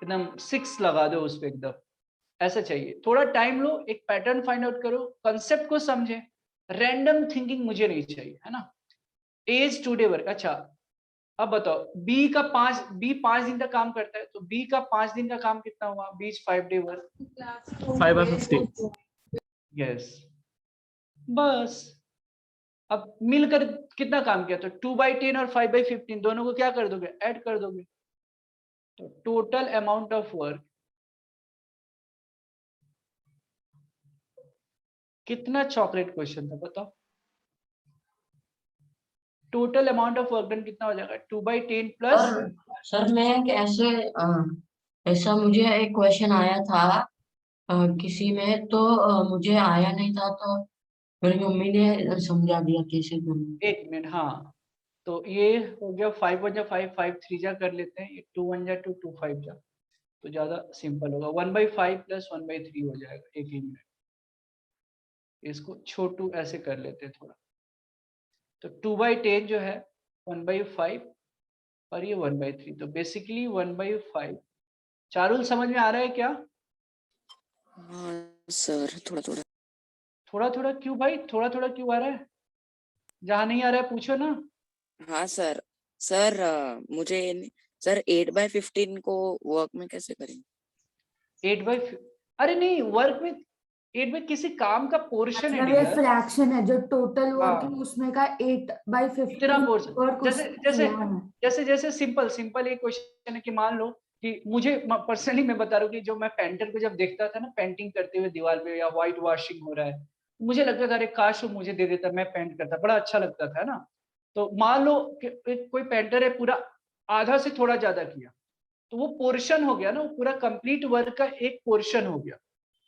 एकदम 6 लगा दो उस पे एकदम, ऐसा चाहिए। थोड़ा टाइम लो, एक पैटर्न फाइंड आउट करो, कंसेप्ट को समझे, रैंडम थिंकिंग मुझे नहीं चाहिए, है ना। एज 2 day वर्क, अच्छा अब बताओ, बी 5 दिन का काम करता है, तो बी का 5 दिन का काम कितना हुआ, बीच 5 day वर्क, 5/15। यस बस। अब मिलकर कितना काम किया, तो 2/10 और 5/15 दोनों को क्या कर दोगे, ऐड कर दोगे, तो टोटल अमाउंट ऑफ वर्क कितना। चॉकलेट क्वेश्चन था बताओ, total amount of work done कितना हो जाएगा 2/10 प्लस और सर मैं एक ऐसा मुझे एक क्वेश्चन आया था किसी में तो मुझे आया नहीं था तो मेरी मम्मी ने समझा दिया कैसे करना। 1 मिनट। हाँ, तो ये हो गया 5 1 जा 5 5 3 जा कर लेते हैं, 2 1 जा 2 2 5 जा, तो ज्यादा सिंपल होगा। 1/5 प्लस 1/3 हो जाएगा। एक ही मिनट, इसको छोटू ऐसे कर लेते हैं थोड़ा। तो 2/10 जो है 1/5 और ये 1/3, तो बेसिकली 1/5। चारुल समझ में आ रहा है क्या? हाँ सर, थोड़ा थोड़ा। थोड़ा थोड़ा क्यों भाई, थोड़ा थोड़ा क्यों आ रहा है? जहाँ नहीं आ रहा है पूछो ना। हाँ सर। सर मुझे सर 8/15 को वर्क में कैसे करेंगे? 8/5, अरे नहीं, वर्क में 8 किसी काम का पोर्शन है मतलब ये डियर। फ्रैक्शन है, जो टोटल वर्क है हाँ, उसमें का इतना 8/15 पोर्शन। वर्क जैसे उसने जैसे किया है। जैसे सिंपल सिंपल एक क्वेश्चन है कि मान लो कि मुझे पर्सनली मैं बता रहा हूँ कि जो मैं पेंटर को जब देखता था ना पेंटिंग करते हुए दीवार पे, या व्हाइट वॉशिंग हो रहा है, मुझे लगता था अरे काश वो मुझे दे देता, मैं पेंट करता, बड़ा अच्छा लगता था ना। तो मान लो कि कोई पेंटर है, पूरा आधा से थोड़ा ज्यादा किया, तो वो पोर्शन हो गया ना, वो पूरा कंप्लीट वर्क का एक पोर्शन हो गया।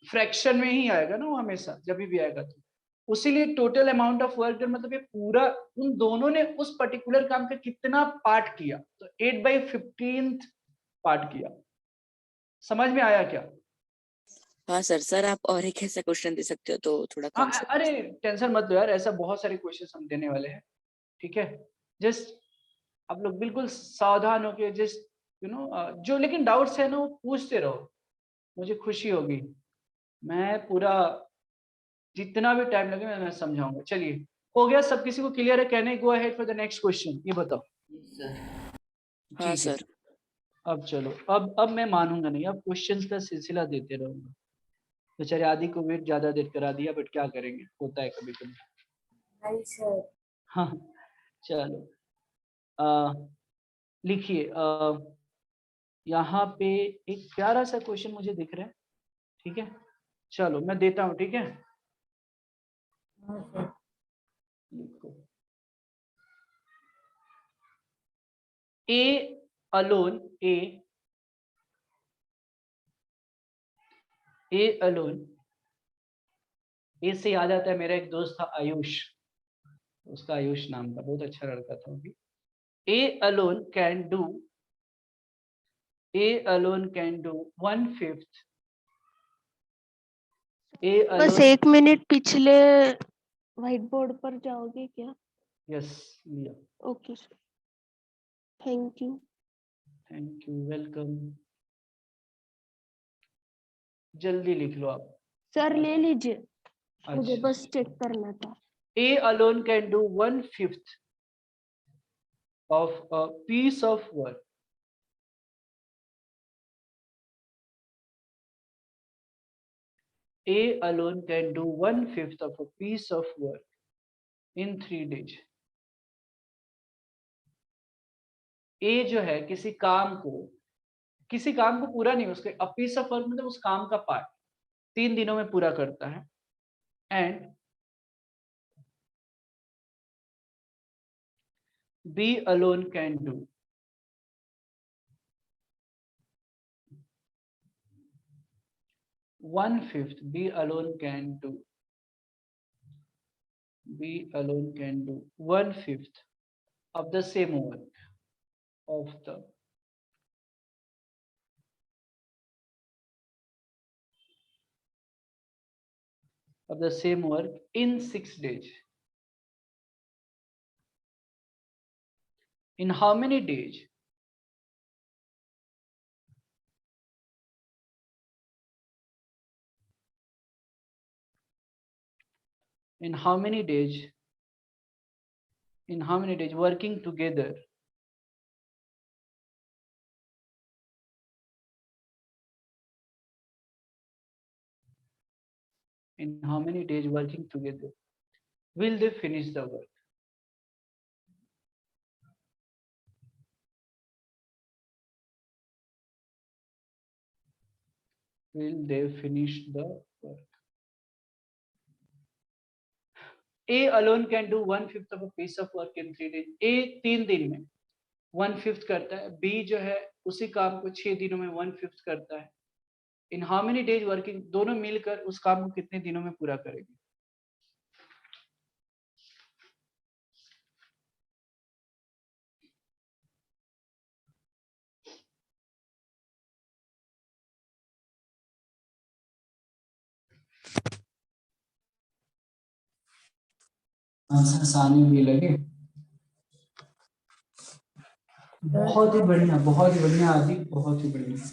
फ्रैक्शन में ही आएगा ना वो, हमेशा जब भी आएगा तो। उसीलिए total amount of work done मतलब ये पूरा, उन दोनों ने उस पर्टिकुलर काम का कितना पार्ट किया, तो 8/15 पार्ट किया। समझ में आया क्या? हाँ सर। सर आप और एक ऐसा क्वेश्चन दे सकते हो तो थोड़ा हाँ, कॉन्सेप्ट। अरे टेंशन मत लो यार, ऐसा बहुत सारे क्वेश्चन हम देने वाले हैं, ठीक है। जस्ट आप लोग बिल्कुल सावधान होके जस्ट जो लेकिन डाउट्स है ना वो पूछते रहो, मुझे खुशी होगी। मैं पूरा जितना भी टाइम लगे मैं समझाऊंगा। चलिए, हो गया सब, किसी को क्लियर है? कहने go ahead for the next question, ये बताओ। हाँ ठीक है, सर। अब चलो, अब मैं मानूंगा नहीं, अब क्वेश्चंस का सिलसिला देते रहूंगा। बेचारे आदि को वेट ज्यादा देर करा दिया, बट क्या करेंगे, होता है कभी कभी। नहीं सर। हाँ, चलो लिखिए। यहाँ पे एक प्यारा सा क्वेश्चन मुझे दिख रहा है, ठीक है। चलो मैं देता हूँ, ठीक है। हाँ सर। लिखो, ए अलोन, ए अलोन, ए से याद आता है मेरा एक दोस्त था आयुष, उसका आयुष नाम था, बहुत अच्छा लड़का था वो भी। A alone can do, A alone can do 1/5, ए बस अलोन। 1 मिनट पिछले व्हाइट बोर्ड पर जाओगे क्या? यस, लिया। Okay sir, thank you. Thank you, welcome. जल्दी लिख लो आप। सर ले लीजिए, मुझे अच्छा, बस चेक करना था। A alone can do 1/5 of a piece of work. A alone can do 1/5 of a piece of work in 3 days. A जो है किसी काम को पूरा नहीं, उसके a piece of work मतलब उस काम का पार्ट 3 दिनों में पूरा करता है। And B alone can do 1/5. B alone can do 1/5 of the same work of the same work in 6 days. In how many days? In how many days? In how many days working together? In how many days working together will they finish the work? Will they finish the work? A alone can do 1/5 of a piece of work in 3 days. A 3 दिन में 1/5 करता है, B जो है उसी काम को 6 दिनों में 1/5 करता है. In how many days working? दोनों मिलकर उस काम को कितने दिनों में पूरा करेंगे? आंसर आसानी भी लगे. बहुत ही बढ़िया आदि, बहुत ही बढ़िया.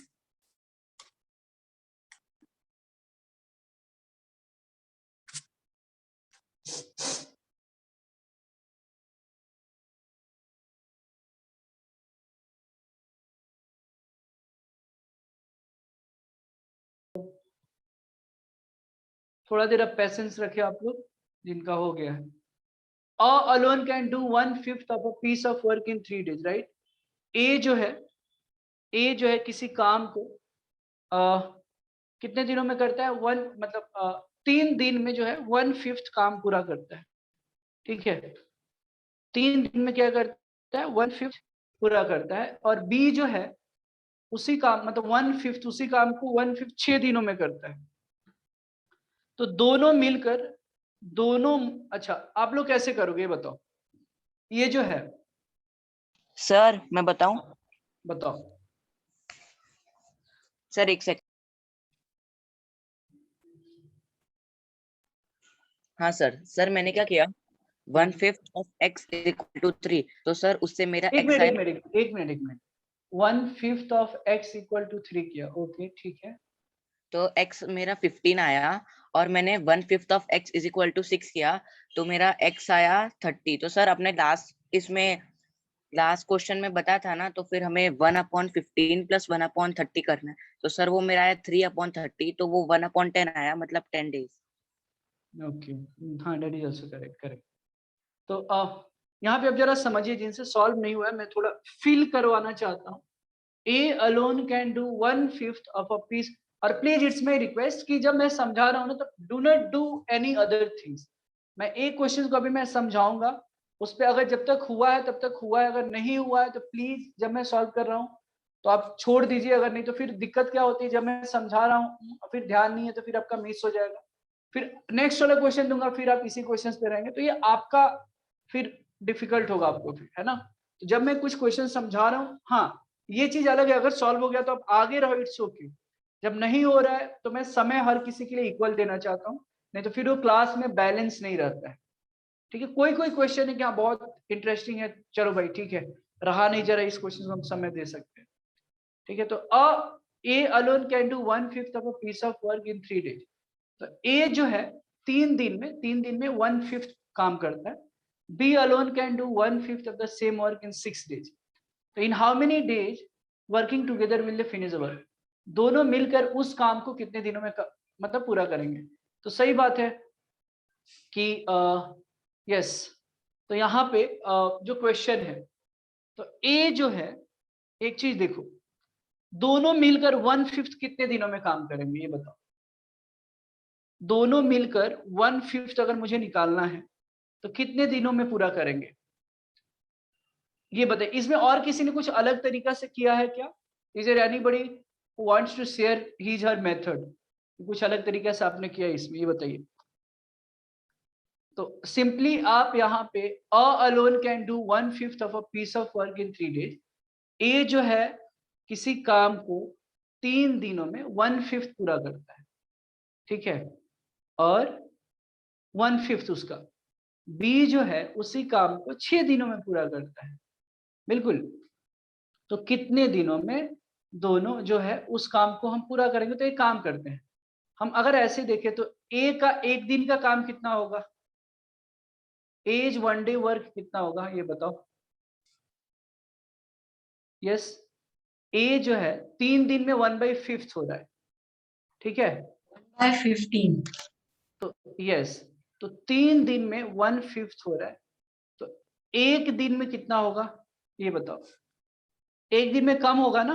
थोड़ा देर अब पेशेंस रखे आप लोग, जिनका हो गया है. A alone can do 1/5 of a piece of work in 3 days, right? A जो है किसी काम को कितने दिनों में करता है? 3 दिन में जो है 1/5 काम पूरा करता है. ठीक है, 3 दिन में क्या करता है? 1/5 पूरा करता है. और B जो है उसी काम 1/5 उसी काम को 1/5 6 दिनों में करता है. तो दोनों मिलकर अच्छा, आप लोग कैसे करोगे ये बताओ. ये जो है, सर मैं बताऊं? बताओ. सर एक सेकंड. हाँ सर मैंने क्या किया? 1/5 of x is equal to 3. तो सर उससे मेरा एक x आया. Minute 1/5 of x equal to 3 किया. ओके ठीक है. तो x मेरा 15 आया और मैंने 1/5 of x is equal to 6 किया, तो मेरा x आया 30. तो सर अपने लास्ट क्वेश्चन में बताया था ना, तो फिर हमें 1/15 + 1/30 करना है. तो सर वो मेरा आया 3/30, तो वो 1/10 आया, मतलब 10 days. ओके, हाँ दैट इज आल्सो करेक्ट. तो यहाँ पे अब जरा समझिए, जिनसे सॉल्व नहीं हुआ है मैं थोड़ा फील करवाना चाहता हूँ. A alone can do 1/5 of a piece. और प्लीज इट्स माई रिक्वेस्ट कि जब मैं समझा रहा हूँ ना, तो do not do any other things. मैं एक क्वेश्चन को अभी मैं समझाऊंगा, उस पर अगर जब तक हुआ है तब तक हुआ है, अगर नहीं हुआ है तो प्लीज जब मैं सॉल्व कर रहा हूँ तो आप छोड़ दीजिए. अगर नहीं तो फिर दिक्कत क्या होती है, जब मैं समझा रहा हूँ फिर ध्यान नहीं है तो फिर आपका मिस हो जाएगा. फिर नेक्स्ट वाला क्वेश्चन दूंगा, फिर आप इसी क्वेश्चन पे रहेंगे, तो ये आपका फिर डिफिकल्ट होगा आपको फिर, है ना. तो जब मैं कुछ क्वेश्चन समझा रहा हूँ, हाँ ये चीज अलग है, अगर सॉल्व हो गया तो आप आगे रहो, इट्स ओके. जब नहीं हो रहा है तो मैं समय हर किसी के लिए इक्वल देना चाहता हूँ, नहीं तो फिर वो क्लास में बैलेंस नहीं रहता है. ठीक है, कोई क्वेश्चन है क्या बहुत इंटरेस्टिंग है, चलो भाई ठीक है, रहा नहीं जरा इस क्वेश्चन को हम समय दे सकते हैं. ठीक है, तो A alone can do 1/5 of a piece of work in 3 days. तो A जो है 3 दिन में 1/5 काम करता है. B alone can do 1/5 of the same work in 6 days. तो in how many days working together will they finish the work? दोनों मिलकर उस काम को कितने दिनों में पूरा करेंगे. तो सही बात है कि यस. तो यहाँ पे जो क्वेश्चन है, तो A जो है, एक चीज देखो, दोनों मिलकर 1/5 कितने दिनों में काम करेंगे ये बताओ. दोनों मिलकर 1/5 अगर मुझे निकालना है तो कितने दिनों में पूरा करेंगे ये बताइए. इसमें और किसी ने कुछ अलग तरीका से किया है क्या? Is there anybody who wants to share his her method? कुछ अलग तरीके से आपने किया इसमें, ये बताइए. तो सिंपली आप यहाँ पे a alone can do 1/5 of a piece of work in 3 days. A जो है किसी काम को 3 दिनों में 1/5 पूरा करता है. ठीक है, और 1/5 उसका. बी जो है उसी काम को 6 दिनों में पूरा करता है. बिल्कुल. तो कितने दिनों में दोनों जो है उस काम को हम पूरा करेंगे. तो एक काम करते हैं, हम अगर ऐसे देखें तो ए का एक दिन का काम कितना होगा, एज 1 डे वर्क कितना होगा ये बताओ. यस, ए जो है 3 दिन में 1/5 हो रहा है. ठीक है, 1/15. तो यस, तो 3 दिन में 1/5 हो रहा है. तो एक दिन में कितना होगा ये बताओ. एक दिन में कम होगा ना,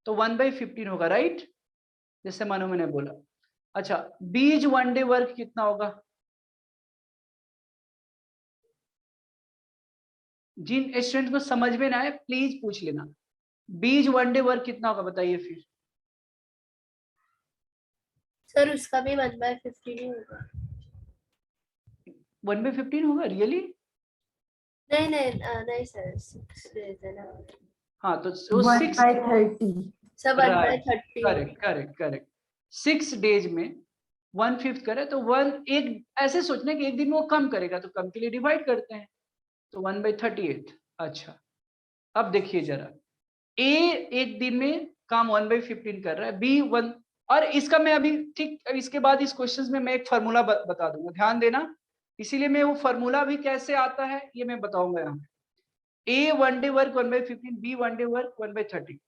तो 1/15 होगा, राइट, जैसे मानो मैंने बोला. अच्छा, बीज 1 डे वर्क कितना होगा? जिन स्टूडेंट को समझ में ना आए प्लीज पूछ लेना। बीज वन डे वर्क कितना होगा बताइए फिर। सर उसका भी 1/15 ही होगा। 1/15 होगा रियली? नहीं नहीं नहीं सर 6 days है ना। हाँ तो वो 1/30। Sir 1/30 correct correct correct. 6 days में 1/5 करे तो एक ऐसे सोचना कि एक दिन में वो कम करेगा तो कम के लिए डिवाइड करते हैं, तो 1/38। अच्छा अब देखिए जरा, ए एक दिन में काम 1/15 कर रहा है, बी 1, और इसका मैं अभी ठीक इसके बाद इस क्वेश्चंस में मैं एक फार्मूला बता दूंगा, ध्यान देना। इसीलिए मैं वो फार्मूला भी कैसे आता है ये मैं बताऊंगा यहाँ पे। A one day work 1/15, B one day work 1/30,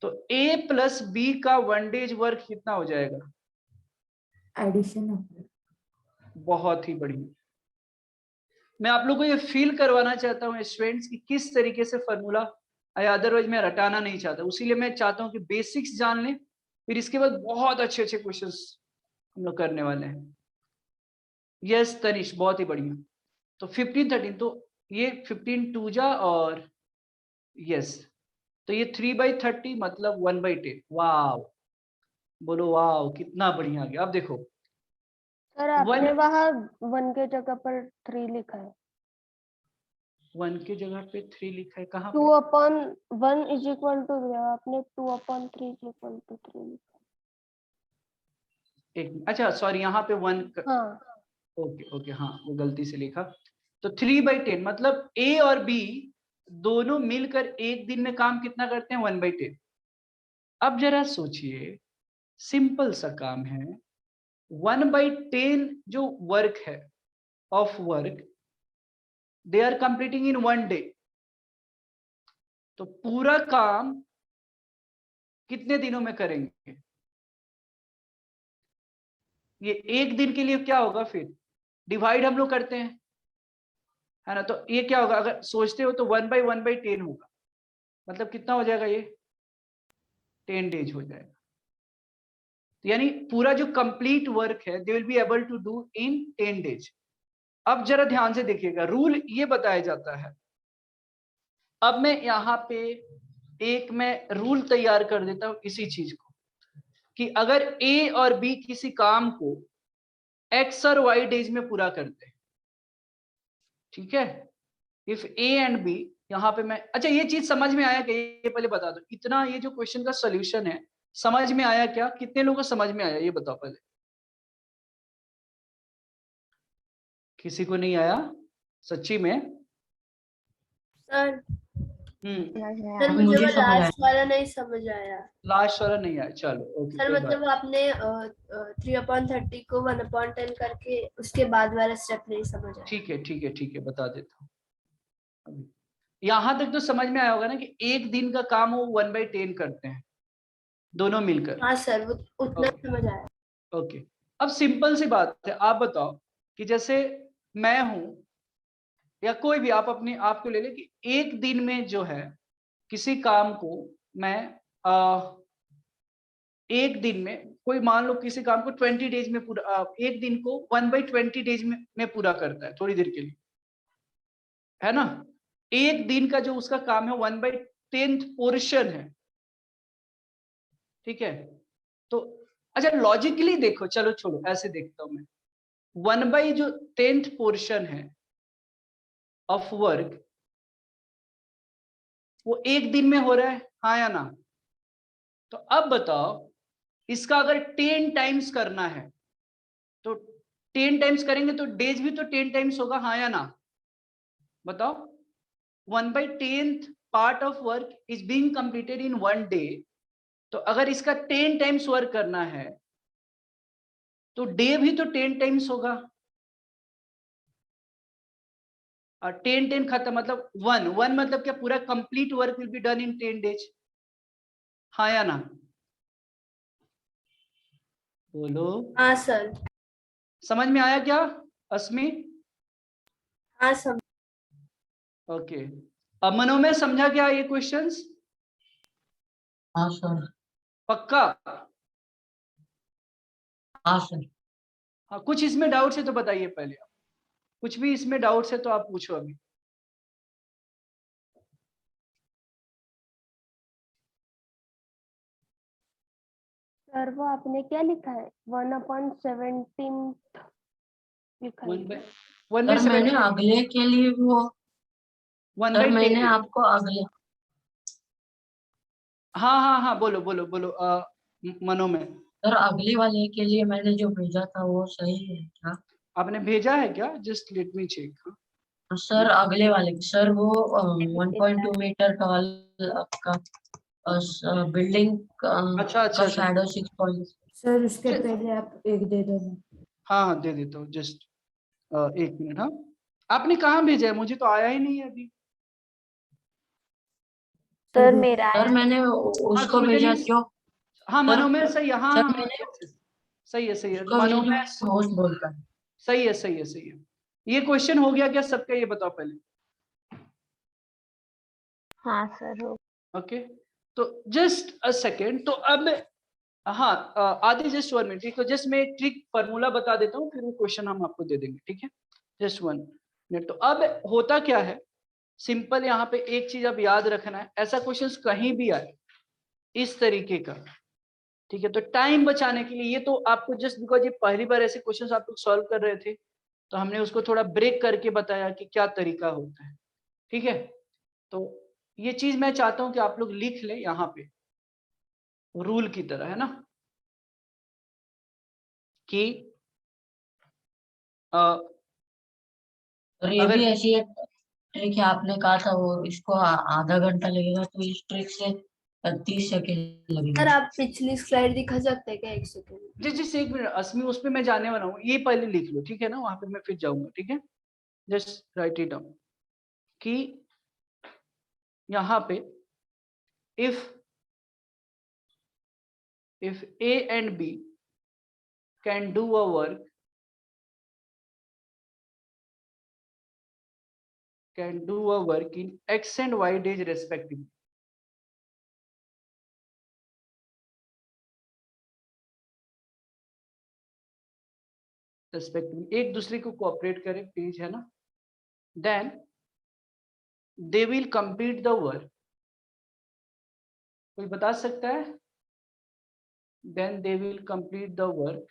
तो ए प्लस बी का वन डेज वर्क कितना हो जाएगा? Addition of. बहुत ही बढ़िया। मैं आप लोगों को ये फील करवाना चाहता हूँ स्टूडेंट्स की किस तरीके से फार्मूला, अदरवाइज मैं रटाना नहीं चाहता, उसीलिए मैं चाहता हूँ कि बेसिक्स जान लें, फिर इसके बाद बहुत अच्छे अच्छे क्वेश्चंस हम लोग करने वाले हैं। यस तनिष बहुत ही बढ़िया। तो 15 13, तो ये 15 2 जा और यस, तो ये 3/30 मतलब 1/10। वाव, बोलो वाव, कितना बढ़िया आ गया। अब देखो सर आपने वहाँ 1 के जगह पर 3 लिखा है। 1 की जगह पे 3 लिखा है, कहाँ 2/1 इज इक्वल टू आपने 2/3 इज इक्वल टू 3 लिखा एक अच्छा सॉरी यहाँ पे 1, है। हाँ ओके ओके हाँ वो गलती से लिखा। तो 3/10 मतलब ए और बी दोनों मिलकर एक दिन में काम कितना करते हैं? 1/10। अब जरा सोचिए, सिंपल सा काम है, 1/10 जो वर्क है of work they are completing in 1 day, तो पूरा काम कितने दिनों में करेंगे? ये एक दिन के लिए क्या होगा फिर? डिवाइड हम लोग करते हैं, है ना, तो ये क्या होगा अगर सोचते हो तो 1/1/10 होगा, मतलब कितना हो जाएगा ये? 10 डेज हो जाएगा। तो यानी पूरा जो कंप्लीट वर्क है they will be able to do in 10 days. अब जरा ध्यान से देखिएगा, रूल ये बताया जाता है। अब मैं यहाँ पे एक मैं रूल तैयार कर देता हूँ इसी चीज को, कि अगर ए और बी किसी काम को एक्स और वाई डेज में पूरा करते हैं, ठीक है, इफ ए एंड बी, यहाँ पे मैं, अच्छा ये चीज समझ में आया क्या ये पहले बता दो, इतना ये जो क्वेश्चन का सॉल्यूशन है समझ में आया क्या? कितने लोगों को समझ में आया ये बताओ पहले। किसी को नहीं आया सच्ची में? सर सर हम्म, मुझे वो समझ आया। लास्ट वाला नहीं समझ आया। लास्ट वाला नहीं आया, चलो ओके सर कोई मतलब बात। आपने 3/30 को 1/10 करके उसके बाद वाला स्टेप नहीं समझ आया। ठीक है ठीक है ठीक है, बता देता हूँ। अभी यहाँ तक तो समझ में आया होगा ना कि एक दिन का काम वो 1/10 करते हैं दोनों मिलकर। हाँ सर वो उतना ओके समझ आया। ओके, अब सिंपल सी बात है, आप बताओ कि जैसे मैं हूं या कोई भी आप अपने आप को ले ले कि एक दिन में जो है किसी काम को मैं एक दिन में, कोई मान लो किसी काम को 20 डेज में पूरा, एक दिन को 1/20 डेज में पूरा करता है थोड़ी देर के लिए, है ना। एक दिन का जो उसका काम है 1/10 पोर्शन है, ठीक है। तो अच्छा लॉजिकली देखो, चलो छोड़ो ऐसे देखता हूं मैं, 1/10 पोर्शन है ऑफ वर्क वो एक दिन में हो रहा है, हाँ या ना। तो अब बताओ इसका अगर 10 टाइम्स करना है तो 10 टाइम्स करेंगे तो डेज भी तो 10 टाइम्स होगा, हाँ या ना बताओ। 1/10 part of work is being completed in 1 day, तो अगर इसका 10 टाइम्स वर्क करना है तो डे भी तो 10 टाइम्स होगा, और 10 खत्म मतलब 1 मतलब क्या, पूरा complete work will be done in 10 days, हाँ या ना बोलो। हाँ सर। समझ में आया क्या अस्मी? हाँ समझ। ओके, अब मनोमय समझा क्या ये क्वेश्चंस? हाँ सर। पक्का? हाँ सर। हाँ, कुछ इसमें डाउट्स है तो बताइए पहले आप, कुछ भी इसमें डाउट्स है तो आप पूछो अभी। सर वो आपने क्या लिखा है 1/17 लिखा है वन बाय क्या? वन बाय सर मैंने अगले के लिए वो वन सर बाई मैंने 10। आपको अगले हाँ हाँ हाँ, बोलो बोलो बोलो, मनोमय, सर अगले वाले के लिए मैंने जो भेजा था वो सही है क्या? आपने भेजा है क्या? Just let me check. Sir अगले वाले सर वो 1.2 मीटर टॉल आपका बिल्डिंग अच्छा अच्छा का अच्छा, शैडो 6 सर उसके चल- पहले आप एक दे दो ना। हाँ हाँ दे देता हूँ, जस्ट 1 मिनट। हाँ, आपने कहाँ भेजा है? मुझे तो आया ही नहीं है अभी। सर मेरा सर आया। मैंने हाँ उसको भेजा सृजनी, क्यों? हाँ सर मनोमय सही है, हाँ सर हाँ हाँ, मैंने yes, yes, सही है सही है, उसको भेजा मनोमय जो होस्ट बोलता है। सही है सही है सही है। ये क्वेश्चन हो गया क्या सबका, ये बताओ पहले। हाँ सर हो। ओके, तो जस्ट अ सेकेंड, तो अब हाँ आदि जस्ट 1 मिनट, ठीक है, जस्ट मैं एक ट्रिक फार्मूला बता देता हूँ, फिर वो क्वेश्चन हम आपको दे देंगे, ठीक है? Just 1 minute. तो अब होता क्या है, सिंपल यहाँ पे एक चीज अब याद रखना है, ऐसा क्वेश्चन कहीं भी आए इस तरीके का, ठीक है, तो टाइम बचाने के लिए, ये तो आपको जस्ट बिकॉज ये पहली बार ऐसे क्वेश्चन आप लोग सॉल्व कर रहे थे, तो हमने उसको थोड़ा ब्रेक करके बताया कि क्या तरीका होता है, ठीक है? तो ये चीज मैं चाहता हूं कि आप लोग लिख ले यहाँ पे रूल की तरह, है ना, कि और ये अगर भी ऐसी एक ट्रिक है आपने कहा था वो इसको आधा घंटा लगेगा तो इस ट्रिक से 30 सेकेंड सर लगेंगे। आप पिछली स्लाइड दिखा सकते हैं क्या 1 सेकेंड? जिस 1 मिनट अस्मी, उस पे मैं जाने वाला हूँ, ये पहले लिख लो, ठीक है ना, वहां पे मैं फिर जाऊंगा, ठीक है? जस्ट राइट इट डाउन कि यहाँ पे if A and B can do a work, in X and Y days respectively, एक दूसरे को कोऑपरेट करें, पेज है ना, then they will complete the work, कोई बता सकता है? then they will complete the work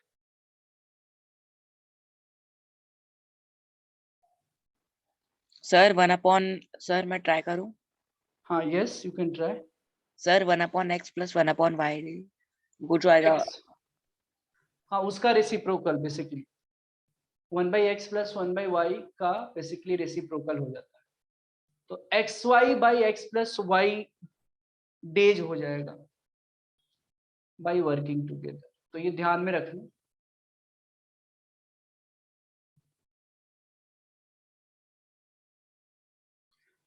sir 1/, sir मैं ट्राई करूं? हाँ yes you can try। Sir 1/x + 1/y वो जो आएगा। X, हाँ उसका रेसिप्रोकल बेसिकली 1/x + 1/y का बेसिकली रेसिप्रोकल हो जाता है, तो xy/x + y डेज हो जाएगा बाय वर्किंग टुगेदर, तो ये ध्यान में रखना।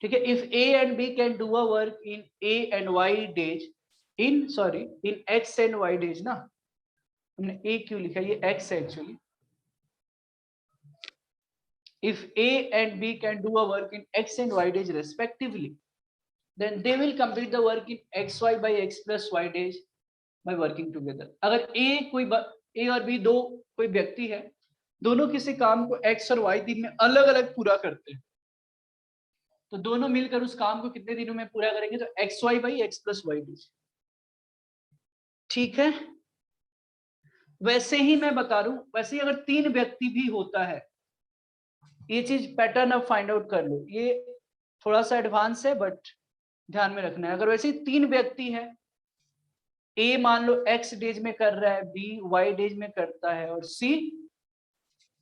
ठीक है, if A and B can do a work in A and Y days, in X and Y days ना, हमने A क्यों लिखा, ये X है actually. If A and B can do a work in X and Y days respectively, then they will complete the work in XY/X + Y days by working together। अगर A और B दो कोई व्यक्ति है, दोनों किसी काम को X और Y दिन में अलग अलग पूरा करते हैं, तो दोनों मिलकर उस काम को कितने दिनों में पूरा करेंगे, तो XY/X + Y days, ठीक है? वैसे ही मैं बता रहा हूं, वैसे ही अगर 3 व्यक्ति भी होता है, ये चीज पैटर्न अब फाइंड आउट कर लो, ये थोड़ा सा एडवांस है बट ध्यान में रखना है। अगर वैसे ही 3 व्यक्ति है, ए मान लो X डेज में कर रहा है, बी Y डेज में करता है और सी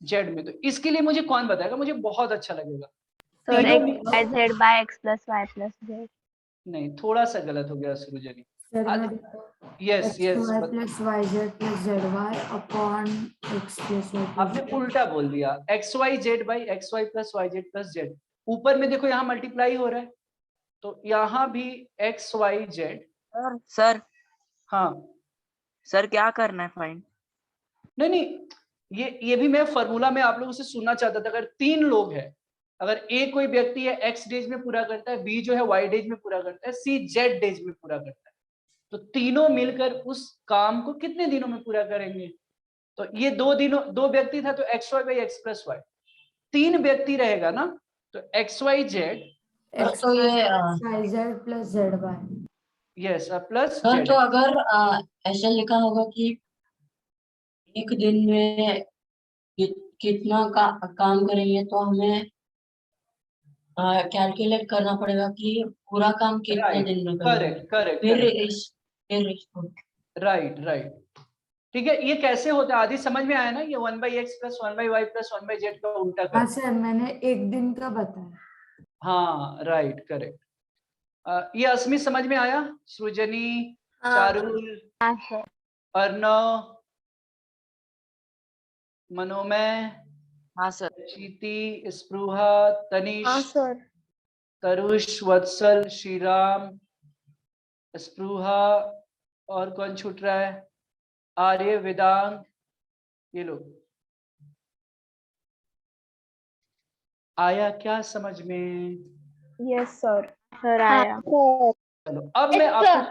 Z में, तो इसके लिए मुझे कौन बताएगा, मुझे बहुत अच्छा लगेगा। सर तीनों x/z/x + y + z। नहीं, थोड़ा सा गलत हो गया सृजनी। सर आज yes yes, xy + yz + zy upon x + y आपने + z। उल्टा बोल दिया, XY/Z/XY + YZ + Z, ऊपर में देखो यहाँ मल्टीप्लाई हो रहा है, तो यहाँ भी XYZ। सर हाँ सर क्या करना है फाइंड? नहीं नहीं, ये भी मैं फार्मूला में आप लोगों से सुनना चाहता था। अगर 3 लोग हैं, अगर ए कोई व्यक्ति है X डेज में पूरा करता है, बी जो है Y डेज में पूरा करता है, सी Z डेज में पूरा करता है, तो तीनों मिलकर उस काम को कितने दिनों में पूरा करेंगे? तो ये 2 व्यक्ति था, तो XY/X + Y, 3 व्यक्ति रहेगा ना, तो XYZ तो ये xy + zy + zy। Yes plus sir Z. तो अगर ऐसा लिखा होगा कि एक दिन में कितना काम करेंगे, तो हमें कैलकुलेट करना पड़ेगा कि पूरा काम कितने राइट, दिन में करेंगे। करेक्ट करेक्ट फिर करेक्ट, फिर इसको राइट राइट। ठीक है, ये कैसे होता है आदि समझ में आया ना? ये 1/x plus 1/y plus 1/z का उल्टा हाँ कर। सर, मैंने एक दिन का बताया। हाँ राइट करेक्ट। ये अस्मी समझ में आया? सृजनी, हाँ चारुल, हाँ सर। अर्णव, मनोमय, हाँ सर। चीति, स्पृहा, तनिष, हाँ सर। तरुष, वत्सल, श्रीराम, स्पृहा, और कौन छूट रहा है? आर्य, वेदांग, ये लोग। आया क्या समझ में? Yes sir. सर हाँ आया। चलो अब मैं Yes, आपको sir.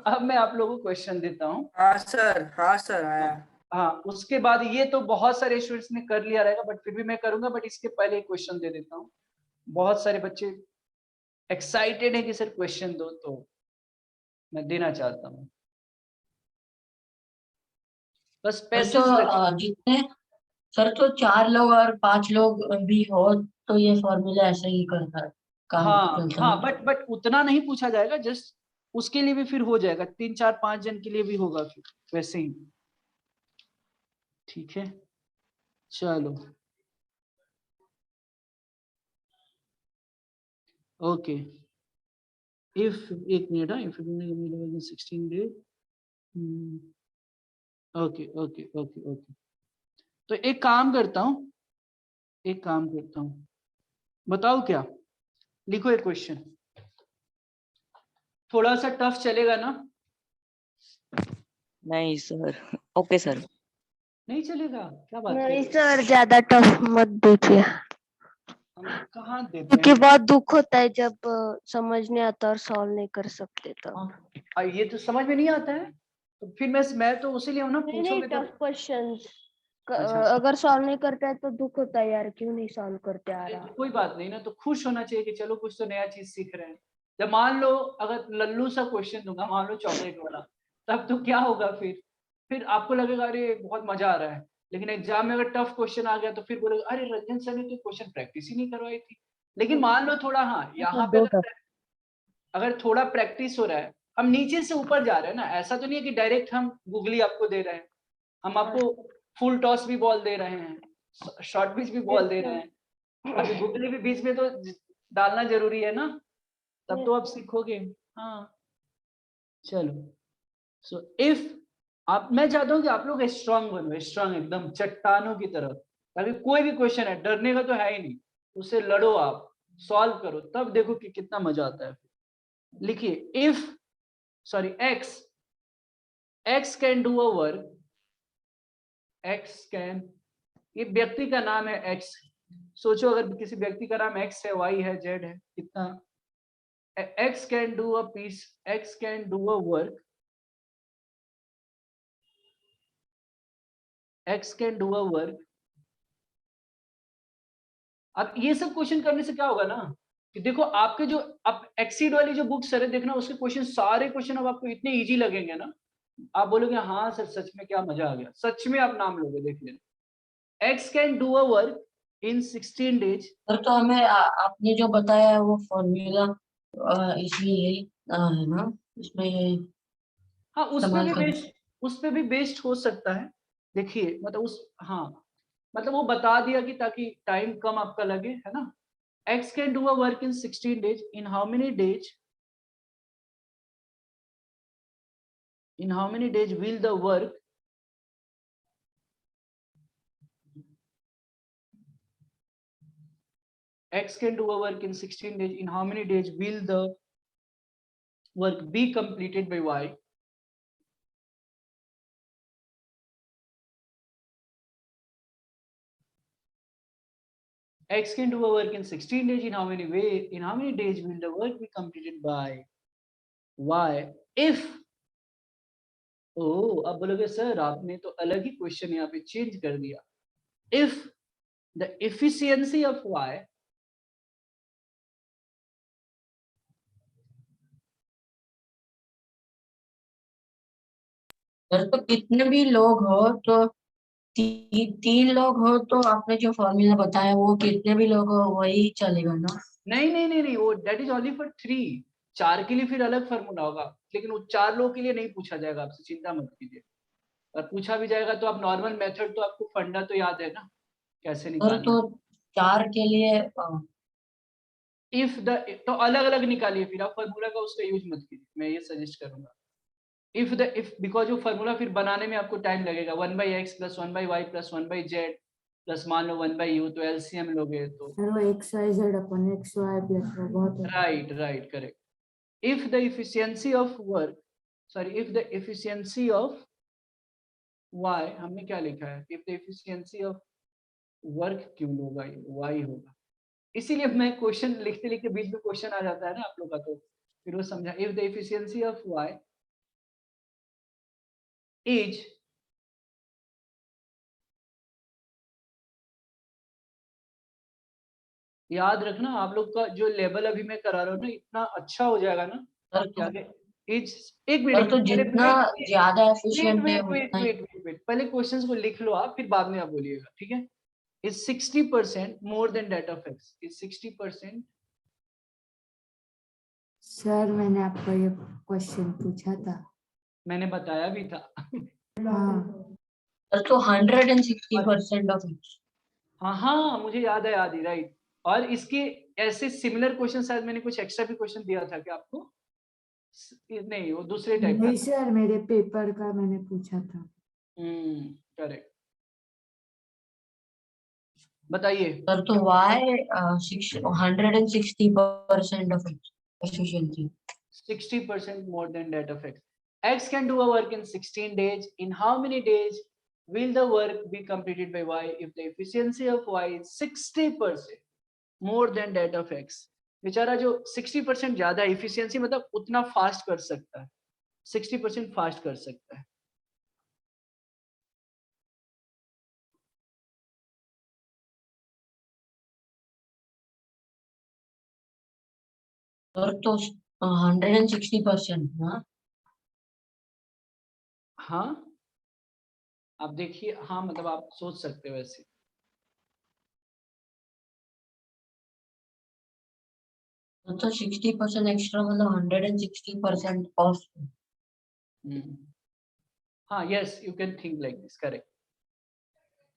अब मैं आप लोगों को क्वेश्चन देता हूँ। हाँ सर आया। हाँ, उसके बाद ये तो बहुत सारे स्टूडेंट्स ने कर लिया रहेगा, बट फिर भी मैं करूंगा। बट इसके पहले एक क्वेश्चन दे देता हूँ। बहुत सारे बच्चे एक्साइटेड है कि सर क्वेश्चन दो, तो मैं देना चाहता हूँ। बस सर पैसेज तो जितने सर तो 4 लोग और 5 लोग भी हो तो ये फॉर्मूला ऐसे ही करता है, काम हाँ चलता हाँ, है। बट उतना नहीं पूछा जाएगा, जस्ट उसके लिए भी फिर हो जाएगा, 3 4 5 जन के लिए भी होगा फिर वैसे ही। ठीक है, चलो ओके। इफ एक मिनट, हाँ, if 16 day, okay okay okay okay. तो एक काम करता हूँ, बताओ क्या? लिखो एक क्वेश्चन, थोड़ा सा टफ चलेगा ना? नहीं सर। Okay sir. नहीं चलेगा? क्या बात नहीं है, सर, ज्यादा टफ मत दीजिए, हम कहाँ देते क्योंकि हैं? बहुत दुख होता है जब समझ नहीं आता और सॉल्व नहीं कर सकते तब। ये तो समझ में नहीं आता है, तो फिर मैं तो उसी हूँ ना, नहीं नहीं, पूछोगे तो। टफ क्वेश्चंस अच्छा, अगर सॉल्व नहीं करते हैं तो दुख होता है यार, क्यों नहीं सॉल्व करते आ रहा। कोई बात नहीं ना, तो खुश होना चाहिए कि चलो कुछ तो नया चीज सीख रहे हैं। जब मान लो अगर लल्लू सा क्वेश्चन दूंगा, मान लो चॉकलेट वाला, तब तो क्या होगा फिर आपको लगेगा अरे बहुत मजा आ रहा है। लेकिन एग्जाम में अगर टफ क्वेश्चन आ गया तो फिर बोलेगा अरे रंजन सर ने तो क्वेश्चन प्रैक्टिस ही नहीं करवाई थी। लेकिन मान लो थोड़ा, हाँ, यहाँ पे दो टफ। अगर थोड़ा प्रैक्टिस हो रहा है, हम नीचे से ऊपर जा रहे हैं ना, ऐसा तो नहीं है कि डायरेक्ट हम गूगली आपको दे रहे हैं। हम आपको फुल टॉस भी बॉल दे रहे हैं, शॉर्ट पिच भी बॉल दे रहे हैं, अभी गूगली भी बीच में तो डालना जरूरी है ना, तब तो आप सीखोगे। हाँ चलो, सो इफ आप, मैं चाहता हूँ कि आप लोग स्ट्रांग बनो, स्ट्रांग एकदम चट्टानों की तरह, ताकि कोई भी क्वेश्चन है डरने का तो है ही नहीं, उससे लड़ो, आप सॉल्व करो, तब देखो कि कितना मजा आता है। लिखिए if, sorry, x can do a work, x can, ये व्यक्ति का नाम है एक्स। सोचो अगर किसी व्यक्ति का नाम एक्स है, वाई है, जेड है, कितना x can do a piece, x can do a work, x can do a work. अब ये सब क्वेश्चन करने से क्या होगा ना, कि देखो आपके जो अब एक्सीड वाली जो बुक्स है देखना, उसके क्वेश्चन, सारे क्वेश्चन अब आपको इतने इजी लगेंगे ना, आप बोलोगे हाँ सर सच में क्या मजा आ गया, सच में आप नाम लोगे, देख लेना। X can do a work in 16 days। Sir तो हमें आपने जो बताया है वो फॉर्मूला इसमें यही है ना, इसमें यही हाँ, इस्तेमाल कर। उस पे भी बेस्ड हो सकता है। देखिए मतलब हाँ, मतलब वो बता दिया कि ताकि टाइम कम आपका लगे, है ना। X can do a work in 16 days, in how many days, in how many days will the work, x can do a work in 16 days, in how many days will the work be completed by y? X can do a work in 16 days, in how many days will the work be completed by y? If, अब बोलोगे sir आपने तो अलग ही question यहाँ पे change कर दिया। If the efficiency of y, sir तो कितने भी लोग हो तो तीन लोग हो तो आपने जो फॉर्मूला बताया वो कितने भी लोग हो वही चलेगा ना? नहीं नहीं नहीं नहीं, वो दैट इज ओनली फॉर 3। 4 के लिए फिर अलग फॉर्मूला होगा, लेकिन वो 4 लोगों के लिए नहीं पूछा जाएगा आपसे, चिंता मत कीजिए। और पूछा भी जाएगा तो आप नॉर्मल मेथड, तो आपको फंडा तो याद है ना कैसे सर निकालना तो है। 4 के लिए इफ द, तो अलग अलग निकालिए, फिर आप फॉर्मूला का उसका यूज मत कीजिए, मैं ये सजेस्ट करूंगा। इफ बिकॉज वो फॉर्मूला फिर बनाने में आपको टाइम लगेगा। 1/x plus 1/y plus 1/z plus मान लो 1/u, तो एलसीएम लोगे तो सर वो एक्स वाई जेड अपन एक्स वाई प्लस वो बहुत होता है। Right right correct. if the efficiency of work if the efficiency of y, हमने क्या लिखा है, if the efficiency of work क्यों होगा, ये y होगा। इसीलिए मैं क्वेश्चन लिखते लिखते बीच में क्वेश्चन आ जाता है ना आप लोग का, तो फिर वो समझा। if the efficiency of y is याद रखना आप लोग का जो लेवल अभी मैं करा रहा हूँ ना, इतना अच्छा हो जाएगा ना सर क्या तो, इज। एक सर तो मिनट जितना ज्यादा वेट एफिशिएंट है वेट वेट उतना ही। वेट वेट वेट, पहले क्वेश्चंस को लिख लो आप, फिर बाद में आप बोलिएगा, ठीक है। is 60% more than that of x, is 60%। Sir मैंने आपको ये क्वेश्चन पूछा था। मैंने बताया भी था। हाँ सर तो 160% ऑफ इट। हाँ हाँ मुझे याद है, याद ही, राइट। और इसके ऐसे सिमिलर क्वेश्चन शायद मैंने कुछ एक्स्ट्रा भी क्वेश्चन दिया था क्या आपको? नहीं, वो दूसरे टाइप नहीं का। सर, मेरे पेपर का मैंने पूछा था। करेक्ट। बताइए। सर तो y 160% of it efficiency. 60% more than that of x. X can do a work in 16 days. In how many days will the work be completed by y if the efficiency of y is 60% more than that of x? बेचारा जो 60% ज्यादा efficiency मतलब उतना fast कर सकता है, 60% fast कर सकता है। सर तो 160% ना? हाँ आप देखिए, हाँ मतलब आप सोच सकते हो ऐसे। तो 60% एक्स्ट्रा मतलब 160% ऑफ। हाँ yes, you can think like this, correct.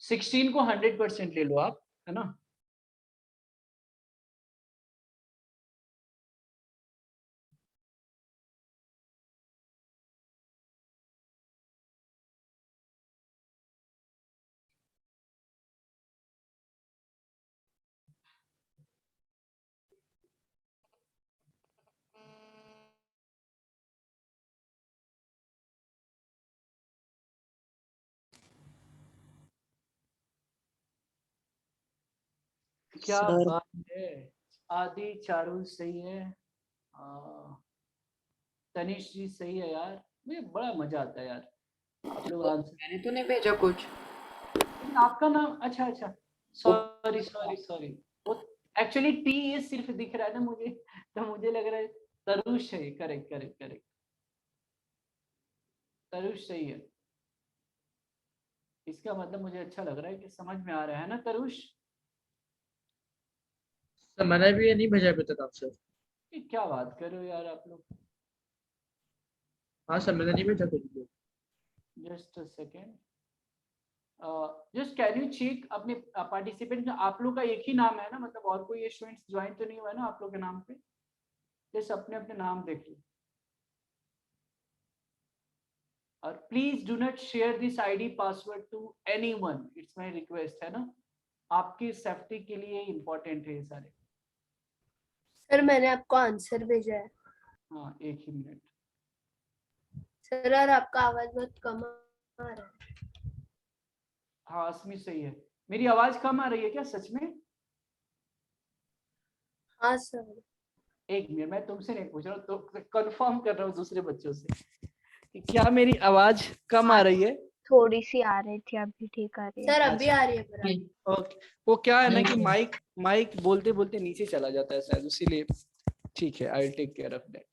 16 को 100% ले लो आप, है ना। क्या सर बात है, आदि चारुल सही है, तनिष जी सही है यार। मुझे बड़ा मजा आता है यार, आप लोग आंसर। मैंने तो नहीं भेजा कुछ। लेकिन आपका नाम, अच्छा अच्छा, सॉरी सॉरी सॉरी, वो एक्चुअली टी ये सिर्फ दिख रहा है ना मुझे, तो मुझे लग रहा है तरुष है। करेक्ट करेक्ट करेक्ट, तरुष सही है। इसका मतलब मुझे अच्छा लग रहा है कि समझ में आ रहा है ना तरुष। सर मैंने भी ये नहीं भेजा अभी तक आपसे। ये क्या बात कर रहे हो यार आप लोग। हाँ सर मैंने नहीं भेजा कुछ भी। Just a second, just can you check अपने पार्टिसिपेंट में, आप लोग का एक ही नाम है ना, मतलब और कोई स्टूडेंट्स ज्वाइन तो नहीं हुआ है ना आप लोग के नाम पे? जस्ट अपने अपने नाम देख लो। और please do not share this ID password to anyone, it's my request, है ना। आपकी सेफ्टी के लिए इंपॉर्टेंट है ये सारे। सर मैंने आपको आंसर भेजा है। हाँ एक ही मिनट। सर और आपका आवाज बहुत कम आ रहा है। हाँ अस्मी सही है। मेरी आवाज कम आ रही है क्या सच में? हाँ सर। एक मिनट, मैं तुमसे नहीं पूछ रहा हूँ, तो कंफर्म कर रहा हूँ दूसरे बच्चों से कि क्या मेरी आवाज कम आ रही है। थोड़ी सी आ रही थी, अभी ठीक आ रही है। सर अभी आ रही है बराबर। ओके, वो क्या है ना कि माइक माइक बोलते बोलते नीचे चला जाता है शायद, इसीलिए। ठीक है, I will take care of that.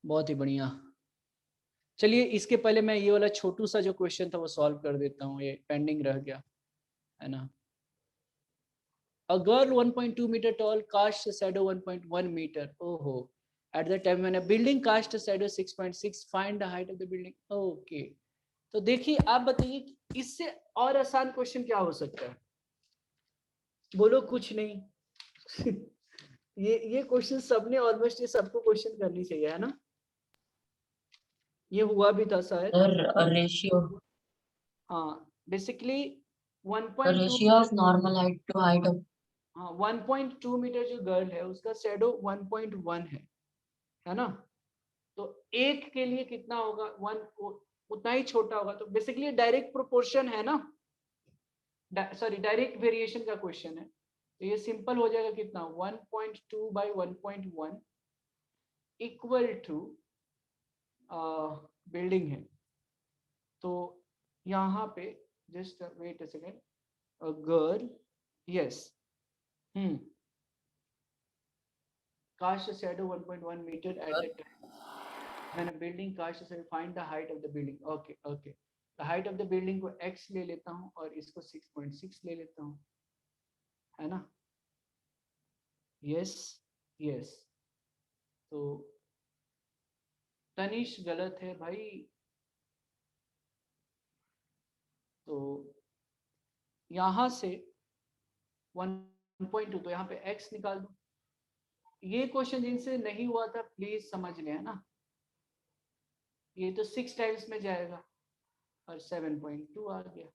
बहुत ही बढ़िया। चलिए इसके पहले मैं ये वाला छोटू सा जो क्वेश्चन था वो सॉल्व कर देता हूँ, ये पेंडिंग रह गया है ना। A girl 1.2 meter tall casts a shadow 1.1 meter. Oh, at the time when a building casts a shadow 6.6, find the height of the building. Okay. तो देखिए आप बताइए इससे और आसान क्वेश्चन क्या हो सकता है? बोलो कुछ नहीं। ये क्वेश्चन सबने ऑलमोस्ट, ये सबको क्वेश्चन करनी चाहिए है ना। ये हुआ भी था शायद। सर रेशियो हाँ basically 1.2 ratio of normal height to height of हाँ 1.2 मीटर जो गर्ल है उसका शैडो 1.1 है ना। तो एक के लिए कितना होगा, 1 उतना ही छोटा होगा। तो बेसिकली डायरेक्ट प्रोपोर्शन है ना, सॉरी डायरेक्ट वेरिएशन का क्वेश्चन है। तो ये सिंपल हो जाएगा कितना, 1.2 बाई 1.1 इक्वल टू बिल्डिंग है। तो यहाँ पे just wait a second, girl yes cast a shadow 1.1 meter at the time when a building cast a shadow, find the height of the building. Okay, the height of the building को x ले लेता हूँ और इसको 6.6 ले लेता हूँ, है ना। yes तो तनिष गलत है भाई। तो यहाँ से 1.2 तो यहाँ पे x निकाल दो। ये क्वेश्चन जिनसे नहीं हुआ था प्लीज समझ लें, है ना। ये तो 6 टाइम्स में जाएगा और 7.2 आ गया।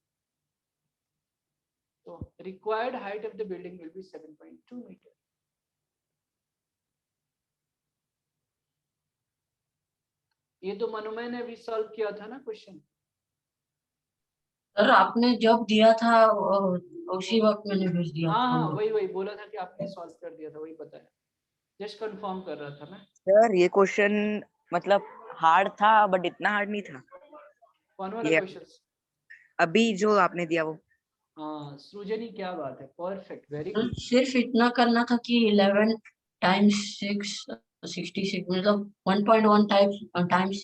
तो required height of the building will be 7.2 metre. ये तो मनोमय ने भी सॉल्व किया था ना क्वेश्चन। सर आपने जब दिया था उसी वक्त मैंने भेज दिया हाँ था। हाँ वही बोला था कि आपने सॉल्व कर दिया था, वही बताया, जस्ट कंफर्म कर रहा था मैं। सर ये क्वेश्चन मतलब हार्ड था बट इतना हार्ड नहीं था। कौन वाला ये क्वेश्चन? अभी जो आपने दिया वो। हाँ सृजनी क्या बात है, परफेक्ट, वेरी गुड। सिर्फ इतना करना था कि 11 टाइम्स 6 66 मतलब 1.1 टाइम्स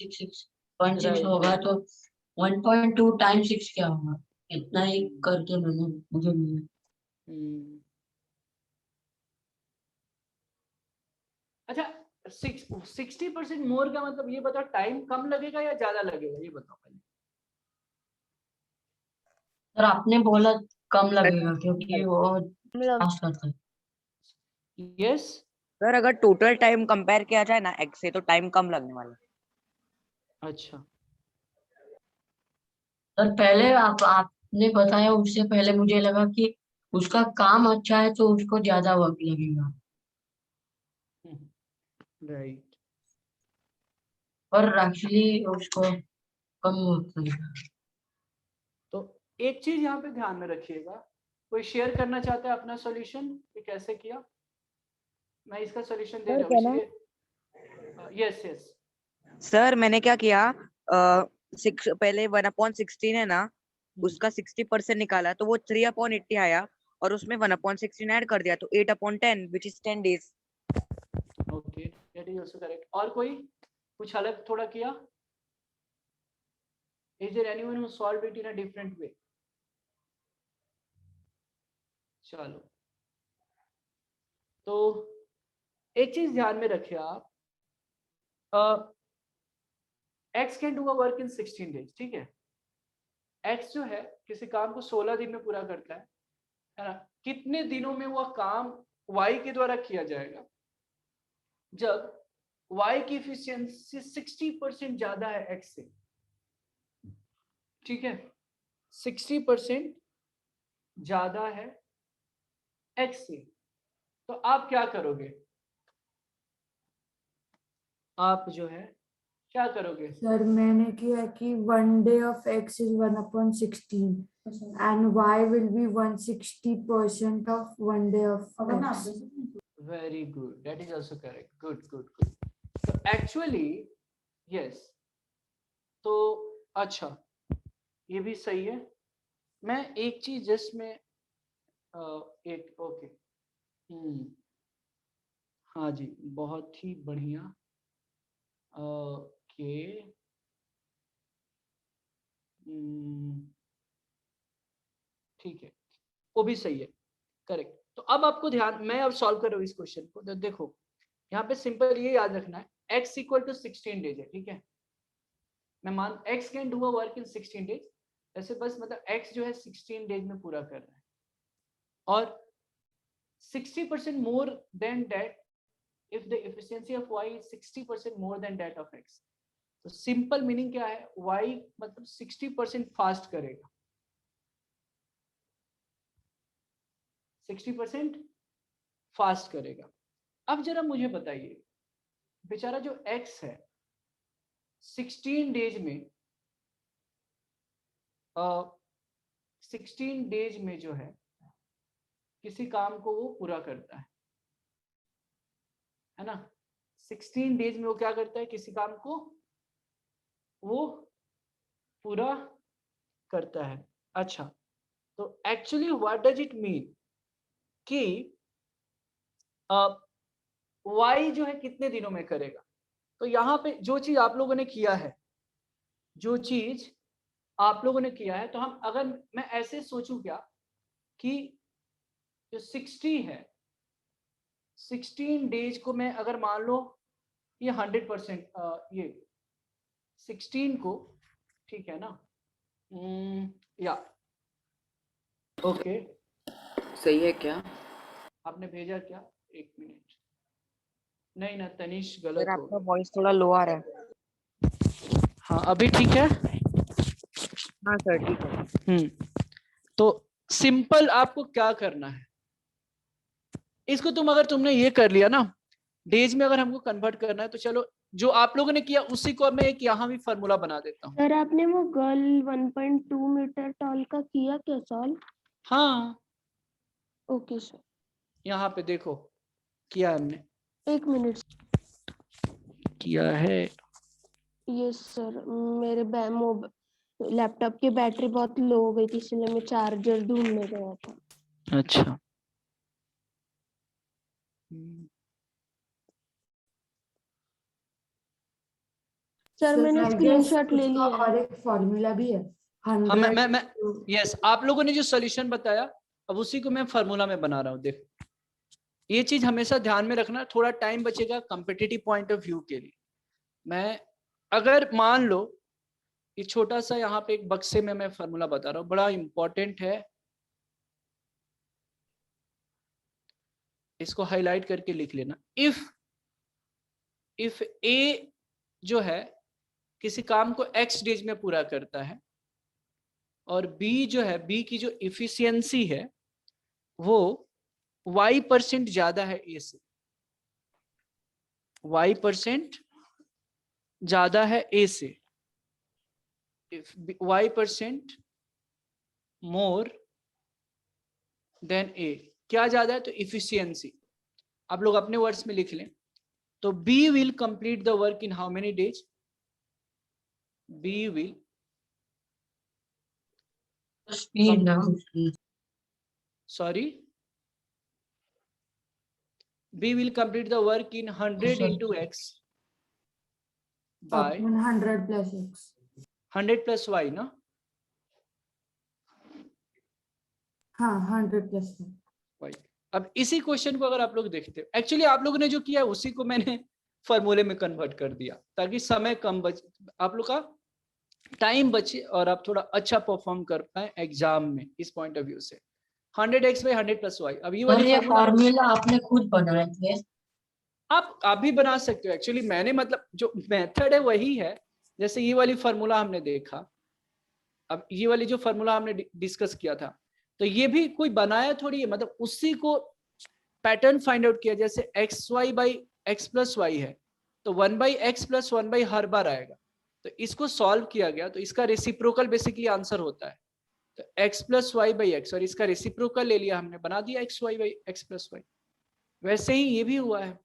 6 होगा तो 1.2 टाइम्स 6 क्या होगा, इतना ही करके मैंने मुझे मिला। अच्छा 60% मोर का मतलब ये बताओ, टाइम कम लगेगा या ज्यादा लगेगा, ये बताओ पहले। सर आपने बोला कम लगेगा क्योंकि वो फास्ट करता है। यस सर अगर टोटल टाइम कंपेयर किया जाए ना एक्स से तो टाइम कम लगने वाला है। अच्छा सर पहले आपने बताया उससे पहले मुझे लगा कि उसका काम अच्छा है तो उसको ज्यादा वक्त लगेगा, राइट। पर एक्चुअली उसको कम वक्त लगेगा। तो एक चीज यहाँ पे ध्यान में रखिएगा, कोई शेयर करना चाहता है अपना सॉल्यूशन कि कैसे किया? मैं इसका सॉल्यूशन दे रहा हूँ इसलिए यस सर मैंने क्या किया, पहले 1/16 है ना, उसका 60% निकाला तो वो 3/80 आया और उसमें 1/16 ऐड कर दिया तो 8/10 which is 10 days। Okay that is also correct. और कोई कुछ अलग थोड़ा किया? Is there anyone who solved it in a different way? चलो तो एक चीज ध्यान में रखिए आप, x can do a work in 16 days, ठीक है। एक्स जो है किसी काम को 16 दिन में पूरा करता है ना। कितने दिनों में वह काम वाई के द्वारा किया जाएगा? जब y की एफिशिएंसी 60% ज्यादा है x से, ठीक है, 60% ज्यादा है x से। तो आप क्या करोगे? आप जो है क्या करोगे? सर मैंने किया कि 1 day of x is 1/16 and y will be 160% of 1 day of x. Very good, that is also correct, good. तो एक्चुअली यस, तो अच्छा ये भी सही है। मैं एक चीज जस्ट में एक ओके हाँ जी बहुत ही बढ़िया। ओके, ठीक है, वो भी सही है, करेक्ट। तो अब आपको ध्यान, मैं अब सॉल्व कर रहा हूँ इस क्वेश्चन को, तो देखो यहाँ पे सिंपल ये याद रखना है, x इक्वल टू 16 डेज है, ठीक है। मैं मान x can do a work in 16 days, ऐसे बस मतलब x जो है 16 डेज में पूरा कर रहा है, और 60% more than that if the efficiency of y is 60% more than that of x। तो सिंपल मीनिंग क्या है, y मतलब 60% फास्ट करेगा, 60% फास्ट करेगा। अब जरा मुझे बताइए, बेचारा जो x है 16 डेज में 16 डेज में जो है किसी काम को वो पूरा करता है ना, 16 डेज में वो क्या करता है, किसी काम को वो पूरा करता है। अच्छा, तो actually what does it mean कि y जो है कितने दिनों में करेगा। तो यहाँ पे जो चीज आप लोगों ने किया है, जो चीज आप लोगों ने किया है, तो हम अगर मैं ऐसे सोचूं क्या कि जो 60 है, 16 डेज को मैं अगर मान लो ये 100% ये 16 को, ठीक है ना, या ओके, सही है क्या? आपने भेजा क्या, एक मिनट, नहीं ना तनिष, सर गलत हो आपका गया। वॉइस थोड़ा लो आ रहा है। हाँ अभी ठीक है। हाँ सर ठीक है। तो सिंपल आपको क्या करना है, इसको अगर तुमने ये कर लिया ना, डेज में अगर हमको कन्वर्ट करना है, तो चलो जो आप लोगों ने किया उसी को अब मैं एक यहाँ भी फॉर्मूला बना देता हूँ। सर आपने वो गर्ल 1.2 मीटर टॉल का किया क्या सॉल्व? हाँ ओके सर। यहाँ पे देखो किया हमने, 1 मिनट। किया है। यस सर, मेरे लैपटॉप की बैटरी बहुत लो हो गई थी, इसलिए मैं चार्जर ढूंढने गया था। अच्छा, सर मैंने I guess स्क्रीनशॉट ले उसका लिया है। और एक फॉर्मूला भी है, हाँ 100 यस, आप लोगों ने जो सॉल्यूशन बताया अब उसी को मैं फार्मूला में बना रहा हूँ। देखो ये चीज हमेशा ध्यान में रखना, थोड़ा टाइम बचेगा कॉम्पिटिटिव पॉइंट ऑफ व्यू के लिए। मैं अगर मान लो ये छोटा सा यहाँ पे एक बक्से में मैं फार्मूला बता रहा हूँ, बड़ा इंपॉर्टेंट है, इसको हाईलाइट करके लिख लेना। इफ ए जो है किसी काम को x डेज में पूरा करता है और b जो है, b की जो इफिशियंसी है वो y% ज्यादा है a से, y% ज्यादा है a से, if y% more than a, क्या ज्यादा है, तो इफिशियंसी। आप लोग अपने वर्ड्स में लिख लें, तो b will complete the work in how many days, b will speed ना उसकी, sorry b will complete the work in 100 into x by 100 plus x। 100 plus y ना, हाँ 100 plus y। अब इसी क्वेश्चन को अगर आप लोग देखते हो, एक्चुअली आप लोगों ने जो किया उसी को मैंने फॉर्मूले में कन्वर्ट कर दिया ताकि समय कम बचे, आप लोग का टाइम बचे और आप थोड़ा अच्छा परफॉर्म कर पाए एग्जाम में। इस पॉइंट ऑफ व्यू से 100x by 100 plus y। अब ये सर वाली ये फॉर्मूला फॉर्मूला आपने खुद बनाए थे? आप भी बना सकते हो। एक्चुअली मैंने मतलब जो मेथड है वही है, जैसे ये वाली फॉर्मूला हमने देखा, अब ये वाली जो फॉर्मूला हमने डिस्कस किया था, तो ये भी कोई बनाया थोड़ी है, मतलब उसी को पैटर्न फाइंड आउट किया। जैसे xy by x plus y है, तो 1/x plus 1 हर बार आएगा, तो इसको सॉल्व किया गया, तो इसका रेसिप्रोकल बेसिकली आंसर होता है, तो x plus y by x, और इसका रेसिप्रोकल ले लिया हमने, बना दिया xy by x plus y। वैसे ही ये भी हुआ है,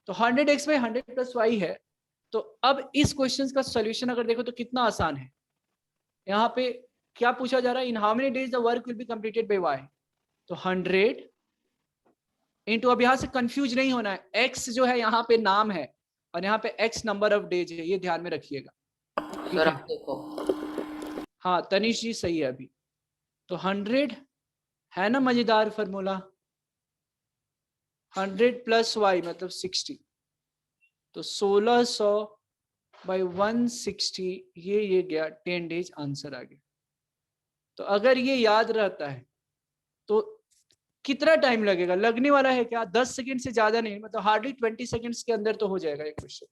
तो 100x by 100 plus y है। तो अब इस क्वेश्चन का सोल्यूशन अगर देखो तो कितना आसान है। यहाँ पे क्या पूछा जा रहा है, in how many days the work will be completed by y, तो 100 इंटू, अब यहाँ से कंफ्यूज नहीं होना है, x जो है यहाँ पे नाम है, और यहाँ पे x नंबर ऑफ डेज है, ये ध्यान में रखिएगा, ठीक सर है। आप देखो हाँ तनिष जी सही है अभी। तो 100 है ना मजेदार फॉर्मूला, 100 प्लस y मतलब 60, तो 1600 बाई 160, ये गया 10 डेज आंसर आ गया। तो अगर ये याद रहता है तो कितना टाइम लगेगा, लगने वाला है क्या, 10 सेकंड से ज्यादा नहीं, मतलब हार्डली 20 सेकंड्स के अंदर तो हो जाएगा ये क्वेश्चन।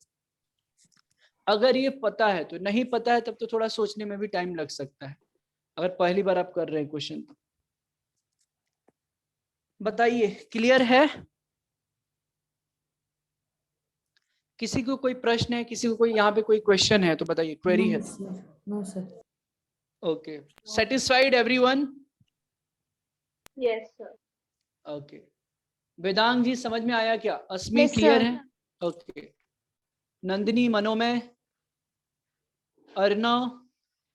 अगर ये पता है तो, नहीं पता है तब तो थोड़ा सोचने में भी टाइम लग सकता है, अगर पहली बार आप कर रहे हैं क्वेश्चन तो। बताइए क्लियर है? किसी को कोई प्रश्न है, किसी को कोई यहाँ पे कोई क्वेश्चन है तो बताइए, क्वेरी है तो। No sir. Okay, satisfied everyone? Yes sir. Okay, Vedang ji समझ में आया क्या? Asmi Yes, clear sir. है? Okay, Nandini, Manomay, Arnav,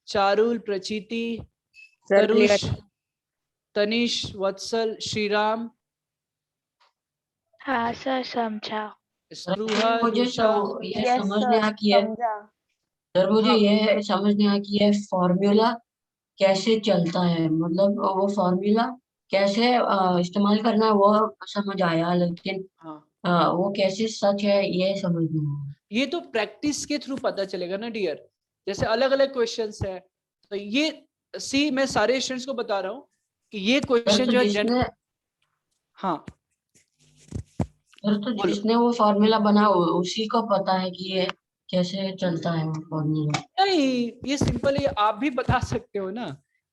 Charul, Prachiti, sir Tarush, clear. Tanish, Vatsal, Shriram, हाँ सर समझा। स्पृहा, मुझे रुषा, ये Yes, समझ sir. नहीं आया कि है, समझा। सर मुझे हाँ ये समझ नहीं आया कि ये फॉर्मूला कैसे चलता है, मतलब वो फॉर्मूला कैसे इस्तेमाल करना है वो समझ आया, लेकिन हाँ, वो कैसे सच है ये समझ नहीं आया। ये तो प्रैक्टिस के थ्रू पता चलेगा ना डियर, जैसे अलग अलग क्वेश्चंस है, तो ये सी मैं सारे स्टूडेंट्स को बता रहा हूँ कि ये सर क्वेश्चन तो जो है जिसने हाँ सर तो बोलो। जिसने वो फॉर्मूला बना उसी को पता है कि ये कैसे चलता है वो फॉर्मूला। नहीं ये सिंपल है, आप भी बता सकते हो ना।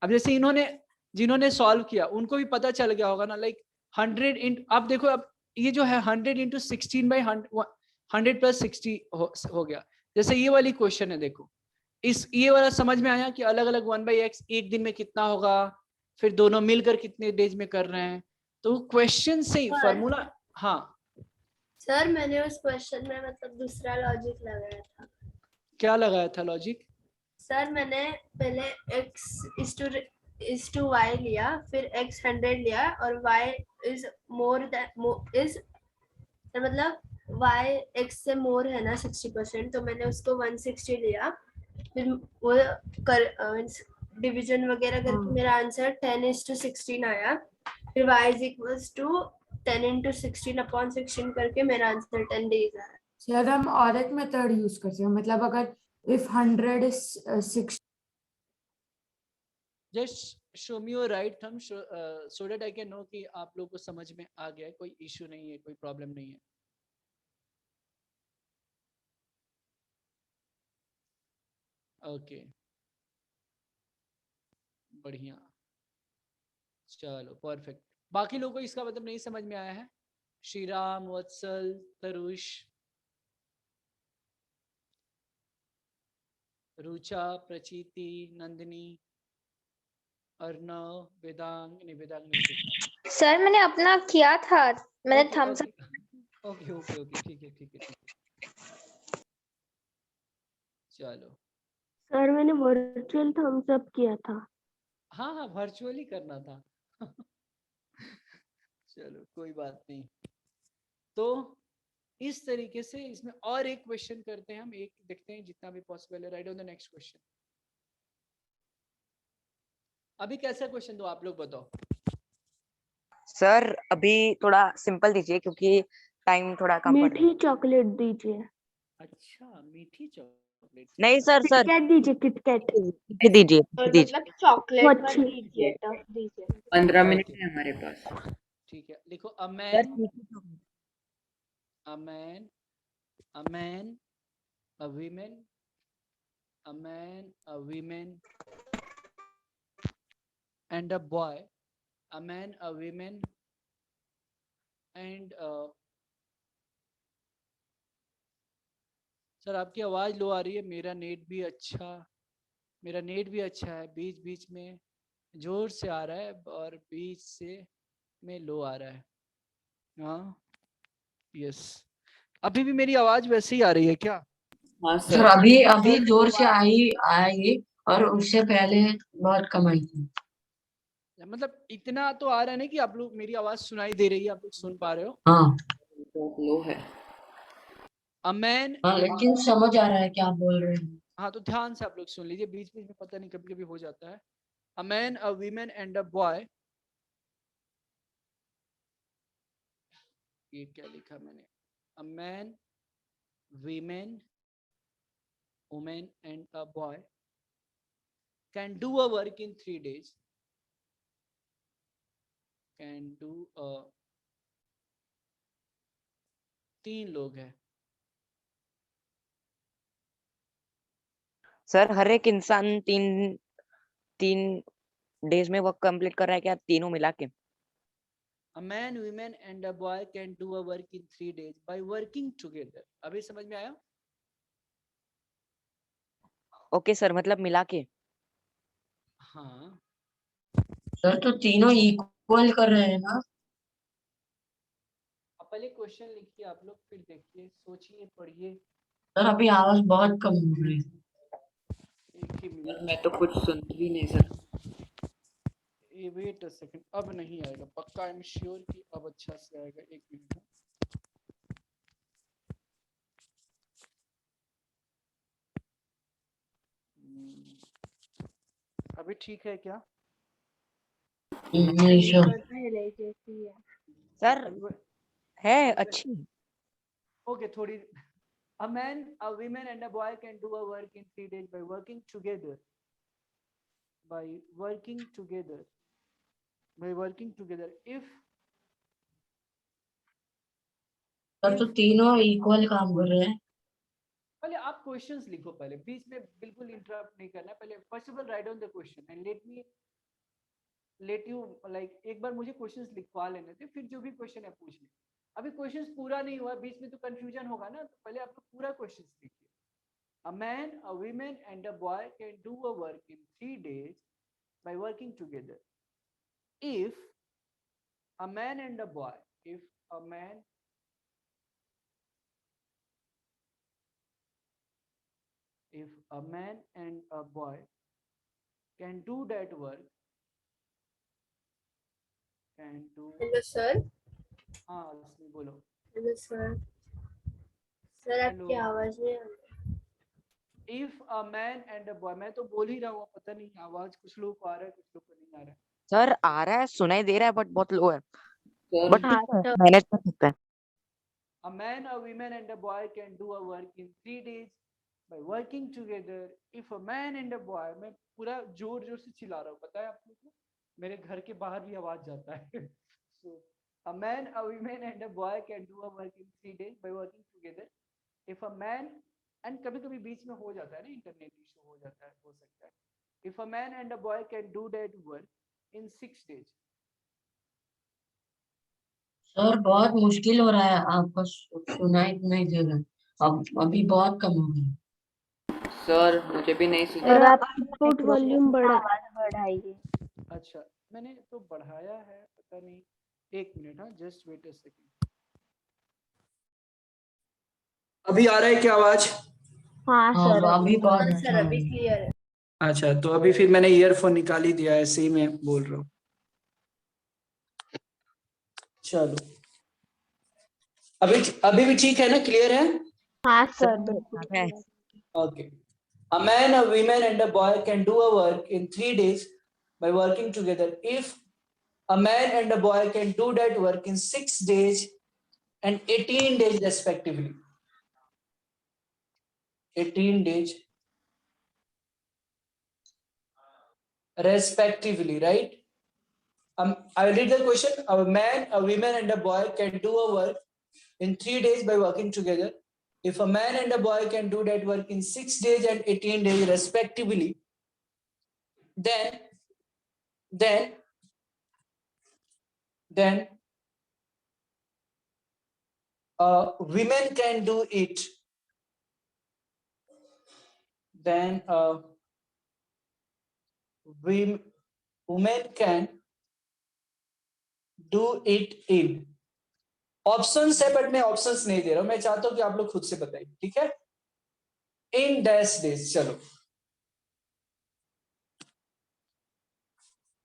अब जैसे इन्होंने, जिन्होंने सॉल्व किया उनको भी पता चल गया होगा ना, लाइक 100 इंट, आप देखो अब ये जो है 100 इंटू 16 बाई 100 प्लस 60 हो गया। जैसे ये वाली क्वेश्चन है, देखो इस ये वाला समझ में आया कि अलग अलग 1/x एक दिन में कितना होगा, फिर दोनों मिलकर कितने डेज में कर रहे हैं, तो क्वेश्चन से ही फॉर्मूला। हाँ सर मैंने उस क्वेश्चन में मतलब दूसरा लॉजिक लगाया था। क्या लगाया था लॉजिक? सर मैंने पहले x इज टू y लिया, फिर x 100 लिया और y इज मोर इज, मतलब y x से मोर है ना 60%, तो मैंने उसको 160 लिया, फिर वो कर डिवीजन वगैरह करके मेरा आंसर 10:16 आया, फिर y इज इक्वल्स टू 10:16/16 करके मेरा आंसर 10 डेज आया। सर हम और एक मेथड यूज कर सकते हैं, मतलब अगर if 100 is 60, just show me your right thumb so that I can know कि आप लोग को समझ में आ गया है, कोई इश्यू नहीं है, कोई प्रॉब्लम नहीं है। ओके बढ़िया, चलो परफेक्ट। बाकी लोगों को इसका मतलब नहीं समझ में आया है? श्रीराम, वत्सल, तरुष, रुचा, प्रचीति, नंदिनी, अर्णव, वेदांग, नहीं वेदांग नहीं। सर मैंने अपना किया था, मैंने thumbs up. Okay okay okay ठीक है ठीक है ठीक है, चलो। सर मैंने वर्चुअल थम्स अप किया था। हाँ हाँ वर्चुअली करना था चलो कोई बात नहीं। तो इस तरीके से इसमें और एक क्वेश्चन करते हैं हम, एक देखते हैं जितना भी पॉसिबल है। Right on the next question. अभी कैसा क्वेश्चन दो आप लोग बताओ। सर अभी थोड़ा सिंपल दीजिए क्योंकि टाइम थोड़ा कम पड़ रहा है। मीठी चॉकलेट दीजिए। अच्छा मीठी चॉकलेट, नहीं सर सर किटकैट दीजिए, किटकैट। दीजिए दीजिए दीजिए। मतलब चॉकलेट मत अच्छी। दीजिए, टफ दीजिए। 15 मिनट है हमारे पास। ठीक है लिखो सर अमैन, मीठी chocolate। अमैन, अमैन, a woman, a man, a woman, and a boy, a man, a woman, and sir आपकी आवाज लो आ रही है, मेरा नेट भी अच्छा है, बीच बीच में जोर से आ रहा है और बीच से में लो आ रहा है। हाँ यस, अभी भी मेरी आवाज वैसे ही आ रही है क्या? हाँ सर सर। अभी अभी जोर से आएगी और उससे पहले बहुत कम आई थी। मतलब इतना तो आ रहा है ना कि आप लोग, मेरी आवाज सुनाई दे रही है, आप लोग सुन पा रहे हो? हाँ बहुत लो है। अ मैन, हाँ लेकिन समझ आ रहा है क्या आप बोल रहे हैं। हाँ तो ध्यान से आप लोग सुन लीजिए, बीच बीच में पता नहीं कभी कभी हो जाता है। A man, a women and a boy, ये क्या लिखा मैंने, a man, women, women and a boy can do a work in 3 days, can do अ, 3 लोग हैं। सर हर एक इंसान 3 डेज में वर्क कंप्लीट कर रहा है क्या, तीनों मिला के? A man, woman and a boy can do a work in 3 days by working together. अभी समझ में आया? ओके सर, मतलब मिला के। हाँ, सर तो तीनों इक्वल कर रहे हैं ना। अब पहले क्वेश्चन लिखिए आप लोग, फिर देखिए, सोचिए, पढ़िए। सर अभी आवाज बहुत कम हो रही है। एक ही मिनट, मैं तो कुछ सुन भी नहीं सर। ये वेट अ सेकंड, अब नहीं आएगा पक्का, आई एम श्योर कि अब अच्छा से आएगा। एक मिनट। अभी ठीक है क्या? नहीं सर। पहले जैसी है। सर अभी है अभी अच्छी। ओके, थोड़ी। A man, a woman and a boy can do a work in 3 days by working together. By working together. By working together. Sir तो तीनों इक्वल काम कर रहे हैं। पहले आप क्वेश्चंस लिखो, पहले बीच में बिल्कुल इंटरप्ट नहीं करना। पहले first of all write down the question and let you like एक बार मुझे क्वेश्चंस लिखवा लेने थे, फिर जो भी क्वेश्चन है पूछ ले। अभी क्वेश्चंस पूरा नहीं हुआ, बीच में तो कंफ्यूजन होगा ना, तो पहले आप लोग पूरा क्वेश्चंस लिखिए। A man, a women and a boy can do a work in 3 days by working together. If a man and a boy, if a man if a man and a boy can do that work, can do, hello sir. हाँ उसमें बोलो। Hello sir. Sir आपकी hello. आवाज नहीं आ रही। If a man and a boy, मैं तो बोल ही रहा हूँ, पता नहीं आवाज कुछ लोग को आ रहा है, कुछ लोग को नहीं आ रहा है। सर आ रहा है, सुनाई दे रहा है, बट बहुत लो है। सर बट ठीक है, मैनेज कर सकते हैं। A man, a woman and a boy can do a work in 3 days by working together. If a man and a boy, मैं पूरा जोर जोर से चिल्ला रहा हूँ, पता है आप लोग को, मेरे घर के बाहर भी आवाज जाता है। So a man, a woman and a boy can do a work in 3 days by working together. If a man, and कभी कभी बीच में हो जाता है ना, इंटरनेट इशू हो जाता है, हो सकता है। If a man and a boy can do that work in 6 days. Sir बहुत मुश्किल हो रहा है, आपको सुनाई नहीं दे रहा। अब अभी बहुत कम हो गया। सर मुझे भी नहीं सुना। सर आप इनपुट वॉल्यूम बढ़ाइए। अच्छा, मैंने तो बढ़ाया है, पता नहीं, एक मिनट, हाँ जस्ट वेट अ सेकंड। अभी आ रहा है क्या आवाज? हाँ हाँ सर अभी बहुत हाँ अच्छा सर हो अभी रहा है। क्लियर है। अच्छा, तो अभी फिर मैंने ईयरफोन निकाल ही दिया, ऐसे ही मैं बोल रहा हूँ। चलो, अभी भी ठीक है ना, क्लियर है? हाँ सर सर बिल्कुल है। clear। Okay. A man, a woman, and a boy can do a work in 3 days by working together. If a man and a boy can do that work in 6 days and 18 days respectively. 18 days respectively, right? I will read the question. A man, a woman, and a boy can do a work in 3 days by working together. If a man and a boy can do that work in 6 days and 18 days respectively, then women can do it. Then women can do it in. Options है, but मैं options नहीं दे रहा हूं, मैं चाहता हूं कि आप लोग खुद से बताइए, ठीक है? In dash days. चलो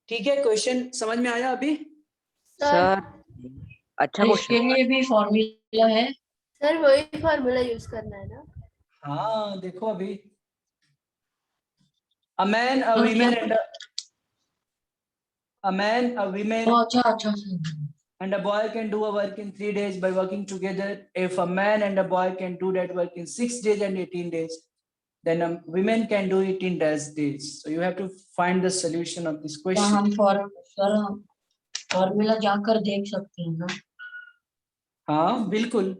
ठीक है, क्वेश्चन समझ में आया अभी? सर अच्छा इसके क्वेश्चन। लिए भी फॉर्मूला है। सर वही फॉर्मूला यूज करना है ना? हाँ देखो अभी a man a sir woman क्या? and a man a woman अच्छा अच्छा sir. and a boy can do a work in 3 days by working together. If a man and a boy can do that work in 6 days and 18 days, then a women can do it in 10 days. So you have to find the solution of this क्या question. हम formula जाकर देख सकते हैं ना? हाँ बिल्कुल।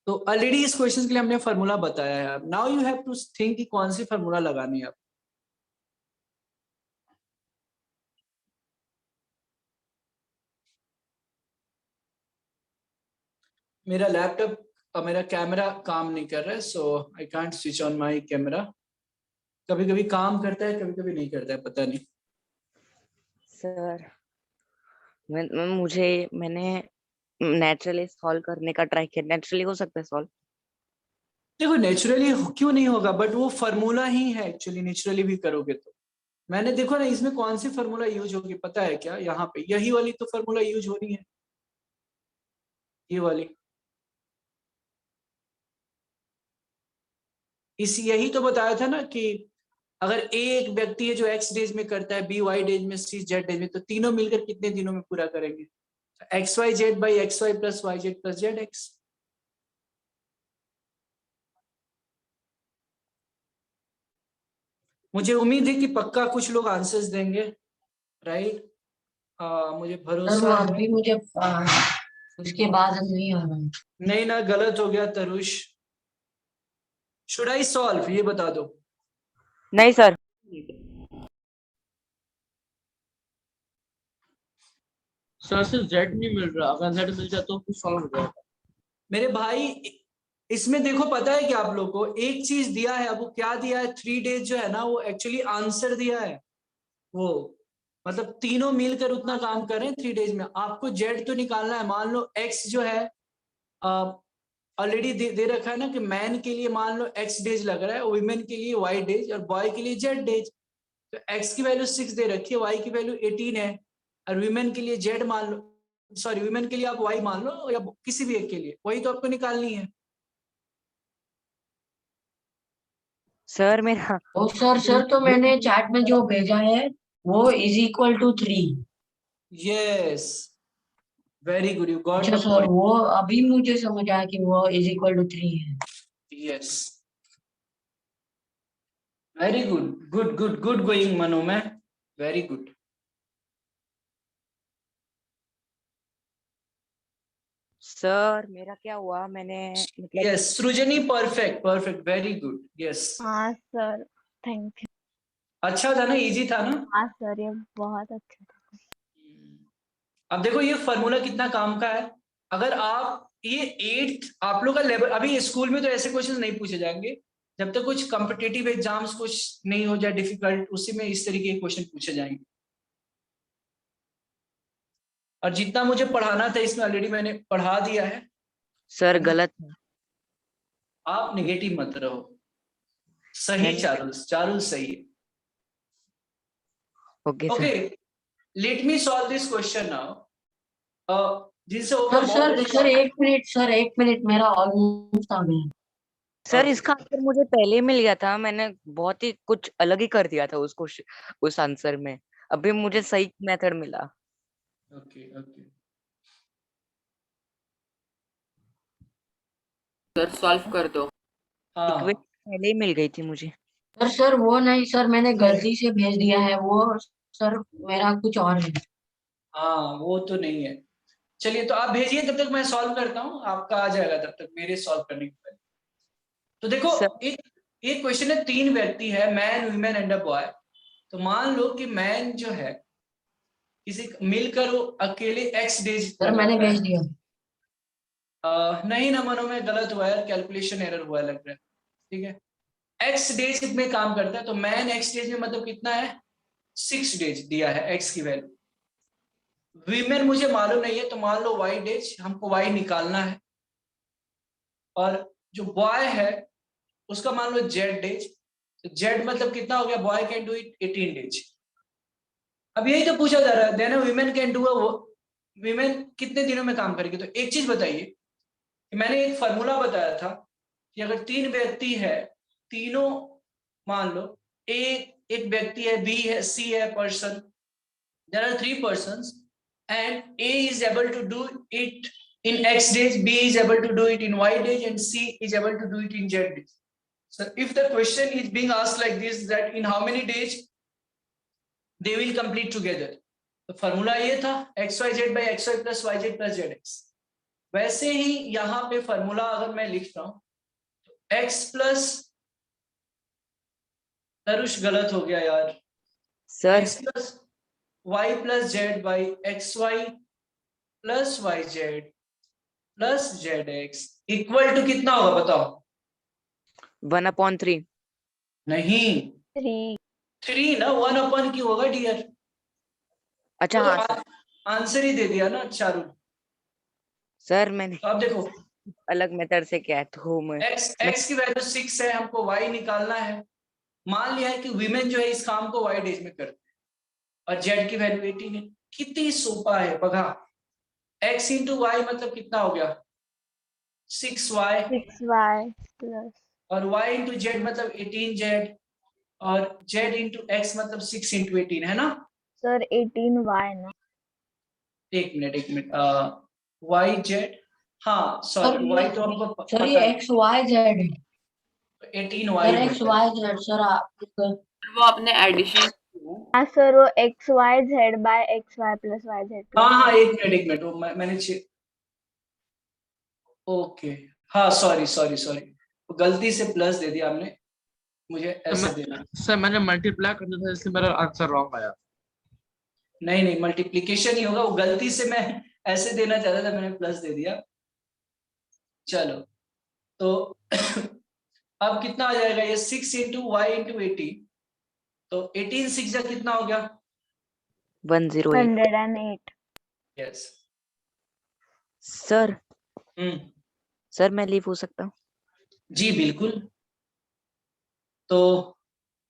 तो ऑलरेडी इस क्वेश्चन के लिए हमने फार्मूला बताया है। अब now you have to think कि कौन सी फार्मूला लगानी है। मेरा लैपटॉप मेरा कैमरा काम नहीं कर रहा है, so I can't switch on my camera. कभी कभी काम करता है, कभी कभी नहीं करता है, पता नहीं। सर मैंने नेचुरली सॉल्व करने का ट्राई किया, नेचुरली हो सकता है सॉल्व? देखो नेचुरली क्यों नहीं होगा, बट वो फार्मूला ही है एक्चुअली। नेचुरली भी करोगे तो मैंने देखो ना इसमें कौन सी फार्मूला यूज होगी पता है क्या? यहाँ पे यही वाली तो फार्मूला यूज हो रही है, ये वाली। यही तो बताया था ना कि अगर ए एक व्यक्ति है जो एक्स डेज में करता है, बी वाई डेज में, सी जेड डेज में, तो तीनों मिलकर कितने दिनों में पूरा करेंगे? X y z by x y plus y z plus z x. मुझे उम्मीद है कि पक्का कुछ लोग आंसर्स देंगे, राइट? मुझे सर भरोसा वो है। अभी मुझे उसके बाद नहीं आ रहा है। नहीं ना, गलत हो गया तरुष। शुड आई सॉल्व, ये बता दो। नहीं सर। सर से जेड नहीं मिल रहा, अगर जेड मिल जाए तो कुछ सॉल्व हो जाएगा। मेरे भाई इसमें देखो पता है कि आप लोग को एक चीज दिया है। अब वो क्या दिया है? 3 डेज जो है ना, वो एक्चुअली आंसर दिया है। वो मतलब तीनों मिलकर उतना काम करें 3 डेज में। आपको जेड तो निकालना है। मान लो एक्स जो है ऑलरेडी दे रखा है ना कि मैन के लिए मान लो एक्स डेज लग रहा है, वुमेन के लिए वाई डेज और बॉय के लिए जेड डेज। तो एक्स की वैल्यू 6 दे रखी है, वाई की वैल्यू 18 है, और वुमेन के लिए जेड मान लो, सॉरी वुमेन के लिए आप वाई मान लो, या किसी भी एक के लिए, वही तो आपको निकालनी है। सर मेरा ओ सर तो मैंने चैट में जो भेजा है वो is equal to 3। Yes, very good, you got अच्छा द सर, पॉइंट। वो अभी मुझे समझ आया कि वो इज इक्वल टू 3 है। Yes, very good, good good good going मनु में, वेरी गुड। सर मेरा क्या हुआ, मैंने मतलब yes Srijani, perfect perfect, very good, yes. हाँ सर, थैंक यू। अच्छा था ना, इजी था ना? हाँ सर, ये बहुत अच्छा था। अब देखो ये फार्मूला कितना काम का है। अगर आप ये 8th आप लोग का लेवल, अभी स्कूल में तो ऐसे क्वेश्चन नहीं पूछे जाएंगे जब तक कुछ कॉम्पिटिटिव एग्जाम्स कुछ नहीं हो जाए डिफिकल्ट, उसी में इस तरीके के क्वेश्चन पूछे जाएंगे। और जितना मुझे पढ़ाना था इसमें ऑलरेडी मैंने पढ़ा दिया है। सर गलत है। आप नेगेटिव मत रहो, सही चारुल सही है। Okay okay, sir. Let me solve this question now. जिनसे होगा सर एक मिनट मेरा ऑलमोस्ट आ गया। सर इसका आंसर मुझे पहले मिल गया था, मैंने बहुत ही कुछ अलग ही कर दिया था उस आंसर में। अभी मुझे सही मेथड मिला। ओके ओके, सर सॉल्व कर दो। हाँ इक्वेशन पहले ही मिल गई थी मुझे। सर वो नहीं सर, मैंने गलती से भेज दिया है वो। सर मेरा कुछ और है। हाँ, वो तो नहीं है। चलिए तो आप भेजिए, तब तक मैं सॉल्व करता हूँ, आपका आ जाएगा तब तक मेरे सॉल्व करने के पहले। तो देखो सर एक क्वेश्चन है, 3 व्यक्ति है, man women and a boy. तो मान लो कि मैन जो है किसी मिलकर वो अकेले एक्स डेज सर मैंने भेज दिया। नहीं ना मनो में गलत हुआ है, कैलकुलेशन एरर हुआ लग रहा है। ठीक है, एक्स डेज में काम करता है, तो मैन एक्स डेज में मतलब कितना है? 6 डेज दिया है एक्स की वैल्यू। वीमेन मुझे मालूम नहीं है, तो मान लो वाई डेज, हमको वाई निकालना है। और जो बॉय है उसका मान लो जेड डेज, तो जेड मतलब कितना हो गया, boy can do it 18 days. अब यही तो पूछा जा रहा है, then women can do women कितने दिनों में काम करेगी। तो एक चीज बताइए कि मैंने एक फॉर्मूला बताया था कि अगर 3 व्यक्ति है, तीनों मान लो एक व्यक्ति है, बी है, सी है person, there are 3 persons and A is able to do it in X days, B is able to do it in Y days, and C is able to do it in Z days. So if the question is being asked like this, that in how many days they will complete together, तो formula ये था XYZ by XY plus YZ plus ZX। वैसे ही यहाँ पे formula अगर मैं लिखता हूँ तो X plus, तरुष गलत हो गया यार, sir X plus y plus z by xy plus yz plus zx equal to कितना होगा बताओ? 1/3। नहीं, 3 ना, 1 क्यों होगा डियर? अच्छा हाँ तो आंसर ही दे दिया ना चारू। सर, मैंने तो अब देखो अलग मेथड से किया है, तो मैं x की वैल्यू 6 है, हमको y निकालना है। मान लिया है कि वीमेन जो है इस काम को y डेज में करते हैं और z की वैल्यू 18 है। कितनी सोपा है बघा, x इंटू वाई मतलब कितना हो गया 6y, 6y plus और y इंटू जेड मतलब 18z, और z इंटू x मतलब 6 इंटू 18 है ना। सर 18y ना। एक मिनट y z, हाँ सॉरी y तो हमको सर पता ये है, एक्स वाई जेड है 18y sir, x y z sir आप वो आपने एडिशन, हाँ सर, वो xyz by xy plus yz plus हाँ एक मिनट वो मैंने ओके, हाँ सॉरी गलती से प्लस दे दिया हमने, मुझे ऐसे देना। सर मैंने मल्टीप्लाई करना था इसलिए मेरा आंसर रॉन्ग आया। नहीं मल्टीप्लिकेशन ही होगा, वो गलती से मैं ऐसे देना चाहता था, मैंने प्लस दे दिया। चलो तो अब कितना आ जाएगा ये 6 इंटू वाई इंटू 18, तो 18 6 जा कितना हो गया 108। 108। यस। सर सर मैं लीव हो सकता हूँ? जी बिल्कुल। तो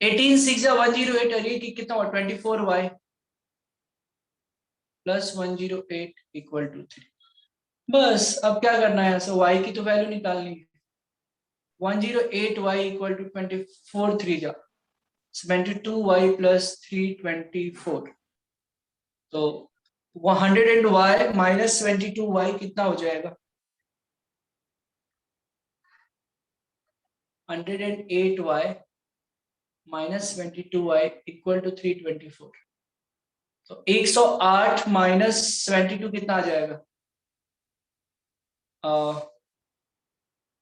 18 6 जा 108 और ये कितना हुआ 24y प्लस 108 इक्वल टू 3। बस अब क्या करना है, ऐसे y की तो वैल्यू निकालनी है। 108y इक्वल टू 24 3 जा 72y प्लस 324, तो 100y माइनस 22y कितना हो जाएगा 108y minus 22y equal to 324, तो 108 माइनस 22 कितना आ जाएगा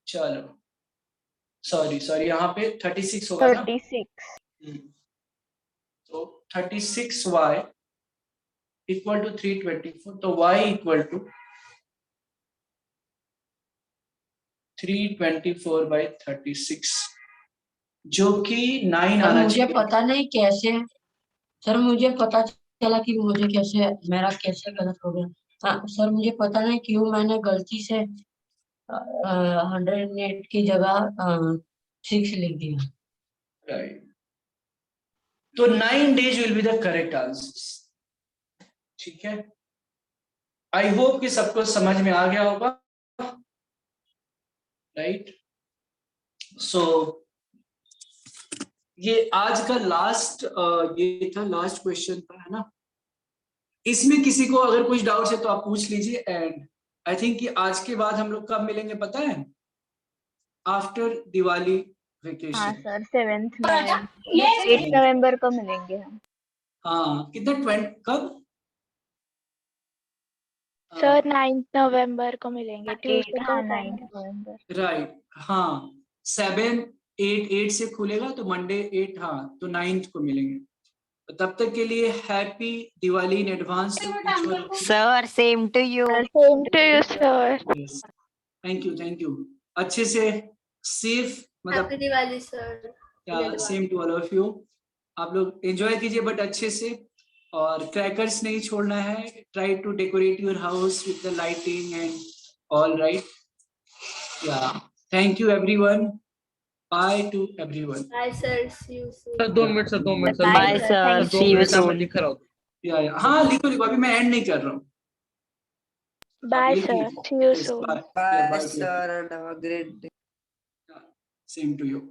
चलो सॉरी यहाँ पे 36 होगा ना। 36। तो 36y इक्वल टू 324, तो y इक्वल टू 324 बाई 36, जो कि 9 सर आना मुझे चाहिए। पता नहीं कैसे, सर मुझे पता चला कि मुझे कैसे, मेरा कैसे गलत हो गया। हाँ सर मुझे पता नहीं क्यों मैंने गलती से 108 की जगह 6 लिख दिया। राइट, तो 9 days will be the correct answers. ठीक है, आई होप कि सबको समझ में आ गया होगा। राइट, सो ये आज का लास्ट ये था, लास्ट क्वेश्चन था, है ना। इसमें किसी को अगर कुछ डाउट है तो आप पूछ लीजिए। एंड आई थिंक कि आज के बाद हम लोग कब मिलेंगे पता है, आफ्टर दिवाली हाँ वेकेशन। सर 7th में 8 नवंबर को मिलेंगे हम। हाँ कितना 20 कब सर 9th नवंबर को मिलेंगे, ट्यूसडे को 9th नवंबर। राइट, हाँ 7 8 से खुलेगा तो मंडे 8, हाँ तो 9th को मिलेंगे। तो तब तक के लिए happy Diwali in advance. Sir same to you. Same to you sir. Thank you अच्छे से सेफ हैप्पी मतलब Diwali sir. Same to all of you. आप लोग एंजॉय कीजिए बट अच्छे से, और क्रैकर्स नहीं छोड़ना है। Try to decorate your house with the lighting and all right. या thank you everyone. Bye to everyone. Bye sir, see you soon. Sir 2 minute sir 2 minute sir Bye, sir, sir. दो See you minute में soon. लिख रहा हूँ या हाँ लिखो लिखो, अभी मैं एंड नहीं कर रहा हूँ. Bye लिख sir, लीजिए. see you Yes, soon. bye. Yeah, Bye, bye to sir, and have a great day. everyone. Same to you.